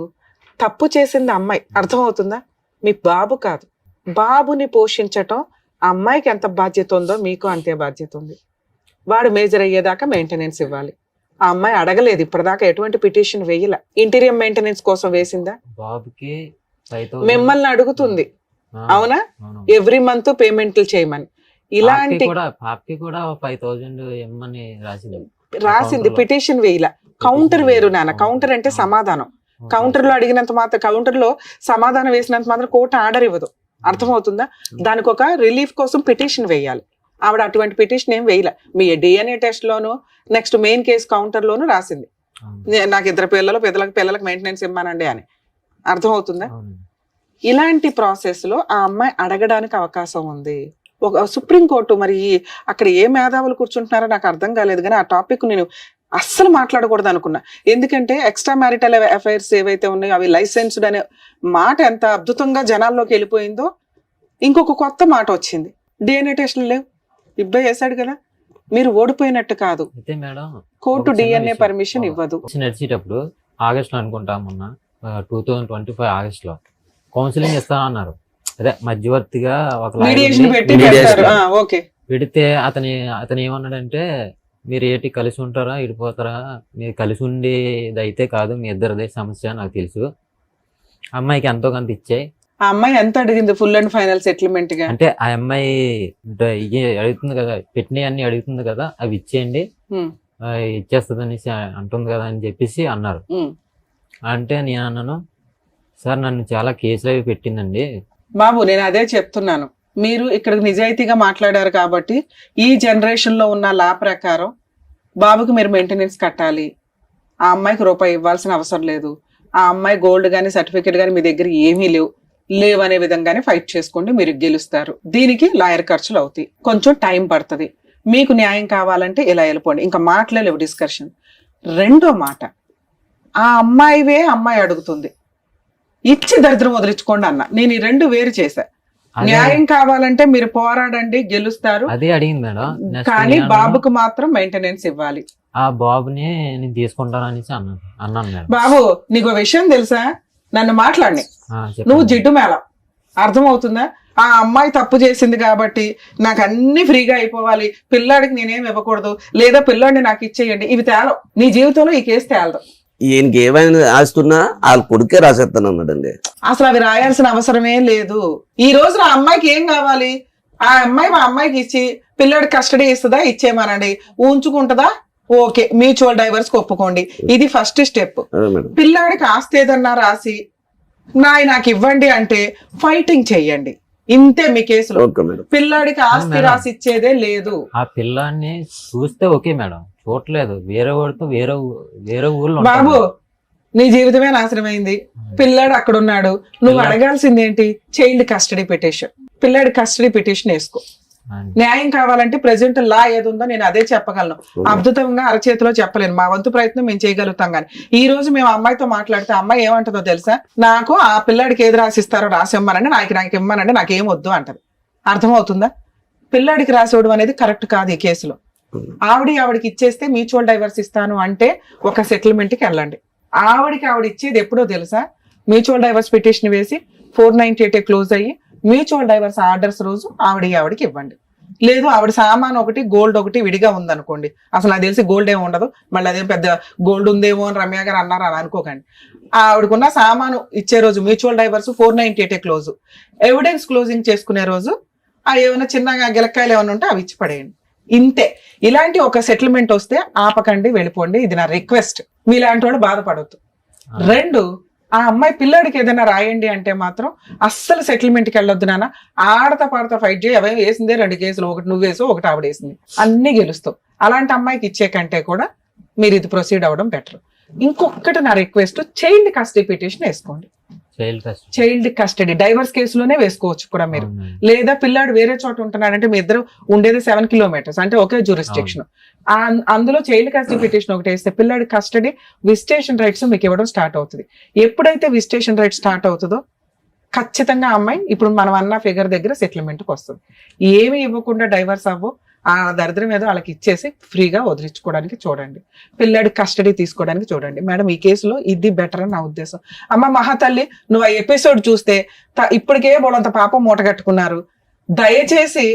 తప్పు చేసింది అమ్మాయి. అర్థమవుతుందా? మీ బాబు కాదు. బాబుని పోషించటం అమ్మాయికి ఎంత బాధ్యత ఉందో మీకు అంతే బాధ్యత ఉంది. వాడు మేజర్ అయ్యేదాకా మెయింటెనెన్స్ ఇవ్వాలి. ఆ అమ్మాయి అడగలేదు ఇప్పటిదాకా, ఎటువంటి పిటిషన్ వేయలే. ఇంటీరియర్ మెయింటెనెన్స్ కోసం వేసిందా? బాబుకి మిమ్మల్ని అడుగుతుంది అవునా, ఎవ్రీ మంత్ పేమెంట్లు చేయమని. ఇలాంటి పాపకి కూడా 5,000 ఇమ్మని రాసింది, పిటిషన్ వేయలే. కౌంటర్ వేరు నాన్న. కౌంటర్ అంటే సమాధానం. కౌంటర్ లో అడిగినంత మాత్రం, కౌంటర్ లో సమాధానం వేసినంత మాత్రం కోర్టు ఆర్డర్ ఇవ్వదు. అర్థమవుతుందా? దానికి ఒక రిలీఫ్ కోసం పిటిషన్ వేయాలి. ఆవిడ అటువంటి పిటిషన్ ఏం వేయలే. మీ డిఎన్ఏ టెస్ట్ లోను నెక్స్ట్ మెయిన్ కేసు కౌంటర్ లోను రాసింది నాకు 2 పిల్లలకు మెయింటెనెన్స్ ఇమ్మానండి అని. అర్థమవుతుందా? ఇలాంటి ప్రాసెస్ లో ఆ అమ్మాయి అడగడానికి అవకాశం ఉంది. ఒక సుప్రీంకోర్టు మరి అక్కడ ఏ మేధావులు కూర్చుంటున్నారో నాకు అర్థం కాలేదు, కానీ ఆ టాపిక్ నేను అస్సలు మాట్లాడకూడదు అనుకున్నా. ఎందుకంటే ఎక్స్ట్రా మ్యారిటల్ అఫైర్స్ ఏవైతే ఉన్నాయో అవి లైసెన్స్డ్ అనే మాట ఎంత అద్భుతంగా జనాల్లోకి వెళ్ళిపోయిందో, ఇంకొక కొత్త మాట వచ్చింది, డిఎన్ఏ టెస్ట్లు లేవు. ఇబ్బంది చేశాడు కదా, మీరు ఓడిపోయినట్టు కాదు. అయితే మేడం కోర్టు డిఎన్ఏ పర్మిషన్ ఇవ్వదు. నడిచేటప్పుడు ఆగస్టులో అనుకుంటా, మొన్న 2025 ఆగస్టులో కౌన్సిలింగ్ ఇస్తానన్నారు. అదే మధ్యవర్తిగా ఒక మీడియేషన్ పెడితే అతను ఏమన్నాడంటే, మీరు ఏంటి కలిసి ఉంటారా ఇడిపోతారా, మీరు కలిసి ఉండేది అయితే కాదు, మీ ఇద్దరిదే సమస్య నాకు తెలుసు, అమ్మాయికి ఎంతో కొంత ఇచ్చాయి. ఆ అమ్మాయి ఎంత అడిగింది ఫుల్ అండ్ ఫైనల్ సెటిల్మెంట్ గా? అంటే ఆ అమ్మాయి అడుగుతుంది కదా, పెట్టినవి అన్ని అడుగుతుంది కదా, అవి ఇచ్చేయండి ఇచ్చేస్తుంది అనేసి అంటుంది కదా అని చెప్పేసి అన్నారు. అంటే నేను అన్నాను, సార్ నన్ను చాలా కేసులు అవి పెట్టిందండి. బాబు నేను అదే చెప్తున్నాను, మీరు ఇక్కడ నిజాయితీగా మాట్లాడారు కాబట్టి ఈ జనరేషన్ లో ఉన్న లా ప్రకారం బాబుకి మీరు మెయింటెనెన్స్ కట్టాలి. ఆ అమ్మాయికి రూపాయి ఇవ్వాల్సిన అవసరం లేదు. ఆ అమ్మాయి గోల్డ్ గానీ సర్టిఫికేట్ గానీ మీ దగ్గర ఏమీ లేవనే విధంగానే ఫైట్ చేసుకోండి, మీరు గెలుస్తారు. దీనికి లాయర్ ఖర్చులు అవుతాయి, కొంచెం టైం పడుతుంది. మీకు న్యాయం కావాలంటే ఇలా వెళ్ళిపోండి, ఇంకా మాట్లాడలేవు డిస్కషన్. 2వ మాట, ఆ అమ్మాయి అడుగుతుంది, ఇచ్చి దరిద్రం వదిలించుకోండి అన్న. నేను ఈ 2 వేరు చేశా. న్యాయం కావాలంటే మీరు పోరాడండి, గెలుస్తారు. అదే అడిగింది మేడం. కానీ బాబుకు మాత్రం మెయింటెనెన్స్ ఇవ్వాలి. ఆ బాబుని నేను తీసుకుంటాను అనేసి అన్నాను మేడం. బాబు నీకు విషయం తెలుసా, నన్ను మాట్లాడి నువ్వు జిడ్డు మేళం. అర్థమవుతుందా? ఆ అమ్మాయి తప్పు చేసింది కాబట్టి నాకు అన్ని ఫ్రీగా అయిపోవాలి, పిల్లాడికి నేనేం ఇవ్వకూడదు, లేదా పిల్లాడిని నాకు ఇచ్చేయండి, ఇవి తేలం. నీ జీవితంలో ఈ కేసు తేలదు. ఈయనకి ఏమైనా ఆస్తున్నా వాళ్ళ కొడుకే రాసేస్తాను అన్నాడండి. అసలు అవి రాయాల్సిన అవసరమే లేదు. ఈ రోజు ఆ అమ్మాయికి ఏం కావాలి, ఆ అమ్మాయికి ఇచ్చి పిల్లాడికి కస్టడీ ఇస్తుందా, ఇచ్చేయమనండి. ఉంచుకుంటుందా, ఓకే, మ్యూచువల్ డైవర్స్ ఒప్పుకోండి. ఇది ఫస్ట్ స్టెప్. పిల్లాడికి ఆస్తి ఏదన్నా రాసి నాకు ఇవ్వండి అంటే ఫైటింగ్ చెయ్యండి. ఇంతే మీ కేసులో. Okay madam. పిల్లాడికి ఆస్తి మేడం. రాసి ఇచ్చేదే లేదు. ఆ పిల్లాన్ని చూస్తే ఓకే మేడం, చూడలేదు. వేరే వాడితో వేరే ఊర్లో బాబు ఉంటాడు. నీ జీవితమే నాశనమైంది. పిల్లాడు అక్కడ ఉన్నాడు. నువ్వు అడగాల్సింది ఏంటి? Child custody petition. పిల్లాడి కస్టడీ పిటిషన్ వేసుకో. అండి. న్యాయం కావాలంటే ప్రెసెంట్ లా ఏది ఉందో నేను అదే చెప్పగలను. అద్భుతంగా అరచేతిలో చెప్పలేను. మా వంతు ప్రయత్నం మేము చేయగలుగుతాం. కానీ ఈ రోజు మేము అమ్మాయితో మాట్లాడితే అమ్మాయి ఏమంటుందో తెలుసా? నాకు ఆ పిల్లాడికి ఏది రాసిస్తారో రాసిమ్మనండి, నాకు ఇమ్మనండి, నాకేం వద్దు అంటది. అర్థమవుతుందా? పిల్లాడికి రాసివ్వడం అనేది కరెక్ట్ కాదు ఈ కేసులో. ఆవిడికి ఇచ్చేస్తే మ్యూచువల్ డైవర్స్ ఇస్తాను అంటే ఒక సెటిల్మెంట్ కి వెళ్ళండి. ఆవిడ ఇచ్చేది ఎప్పుడో తెలుసా? మ్యూచువల్ డైవర్స్ పిటిషన్ వేసి 498 క్లోజ్ అయ్యి మ్యూచువల్ డైవర్స్ ఆర్డర్స్ రోజు ఆవిడకి ఇవ్వండి. లేదు ఆవిడ సామాన్ ఒకటి గోల్డ్ ఒకటి విడిగా ఉందనుకోండి, అసలు నాకు తెలిసి గోల్డ్ ఏమి ఉండదు, మళ్ళీ అదేం పెద్ద గోల్డ్ ఉందేమో అని రమ్య గారు అన్నారు అని అనుకోకండి. ఆవిడకున్న సామాను ఇచ్చే రోజు mutual divorce 498 close. Evidence closing చేసుకునే రోజు ఏమైనా చిన్నగా గిలక్కాయలు ఏమైనా ఉంటే అవి ఇచ్చి పడేయండి. ఇంతే. ఇలాంటి ఒక సెటిల్మెంట్ వస్తే ఆపకండి, వెళ్ళిపోండి. ఇది నా రిక్వెస్ట్. మీలాంటి వాడు బాధపడవద్దు. 2, ఆ అమ్మాయి పిల్లాడికి ఏదైనా రాయండి అంటే మాత్రం అస్సలు సెటిల్మెంట్కి వెళ్ళొద్దు నాన్న. ఆడతా పాడతా ఫైట్ చేయి. అవే వేసిందే 2 కేసులు, ఒకటి నువ్వు వేసావు, ఒకటి ఆవిడ వేసింది, అన్ని గెలుస్తావు. అలాంటి అమ్మాయికి ఇచ్చే కంటే కూడా మీరు ఇది ప్రొసీడ్ అవ్వడం బెటర్. ఇంకొకటి నా రిక్వెస్ట్, చైల్డ్ కస్టడీ పిటిషన్ వేసుకోండి. చైల్డ్ కస్టడీ డైవర్స్ కేసులోనే వేసుకోవచ్చు కూడా మీరు. లేదా పిల్లాడు వేరే చోట ఉంటున్నాడంటే మీ ఇద్దరు ఉండేది 7 కిలోమీటర్స్, అంటే ఒకే జ్యూరిస్డిక్షన్. అందులో చైల్డ్ కస్టడీ పిటిషన్ ఒకటి వేస్తే పిల్లాడి కస్టడీ విజిటేషన్ రైట్స్ మీకు ఇవ్వడం స్టార్ట్ అవుతుంది. ఎప్పుడైతే విజిటేషన్ రైట్ స్టార్ట్ అవుతుందో ఖచ్చితంగా అమ్మాయి ఇప్పుడు మనం అన్న ఫిగర్ దగ్గర సెటిల్మెంట్కి వస్తుంది. ఏమి ఇవ్వకుండా డైవర్స్ అవ్వు. ఆ దరిద్రం ఏదో వాళ్ళకి ఇచ్చేసి ఫ్రీగా వదిలించుకోవడానికి చూడండి. పిల్లాడి కస్టడీ తీసుకోవడానికి చూడండి. మేడం ఈ కేసులో ఇది బెటర్ అని నా ఉద్దేశం. అమ్మ మహాతల్లి, నువ్వు ఆ ఎపిసోడ్ చూస్తే ఇప్పటికే బోడంత పాపం మూట కట్టుకున్నారు. దయచేసి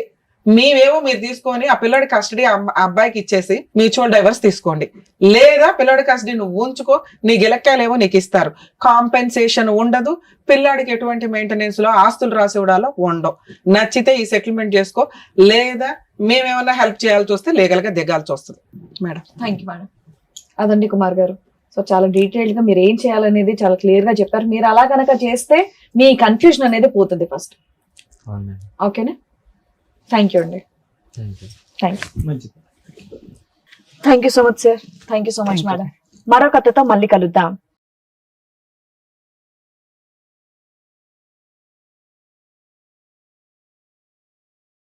మీవేమో మీరు తీసుకొని ఆ పిల్లాడి కస్టడీ అబ్బాయికి ఇచ్చేసి మ్యూచువల్ డైవర్స్ తీసుకోండి. లేదా పిల్లాడి కస్టడీ నువ్వు ఉంచుకో, నీ గిలక్కాయలేమో నీకు ఇస్తారు. కాంపెన్సేషన్ ఉండదు. పిల్లాడికి ఎటువంటి మెయింటెనెన్స్ లో ఆస్తులు రాసి ఇవ్వడాలో ఉండవు. నచ్చితే ఈ సెటిల్మెంట్ చేసుకో, లేదా మేమేమన్నా హెల్ప్ చేయాల్సి వస్తే లీగల్ గా దిగాల్సి వస్తుంది. Madam thank you madam. అదండి కుమార్ గారు. సో చాలా డీటెయిల్డ్ గా మీరు ఏం చేయాలనేది చాలా క్లియర్ గా చెప్పారు. మీరు అలా కనుక చేస్తే మీ కన్ఫ్యూజన్ అనేది పోతుంది ఫస్ట్. ఓకేనా? థ్యాంక్ యూ అండి. మంచిది. Thank you so much sir. Thank you so much madam. మరో కథతో మళ్ళీ కలుద్దాం.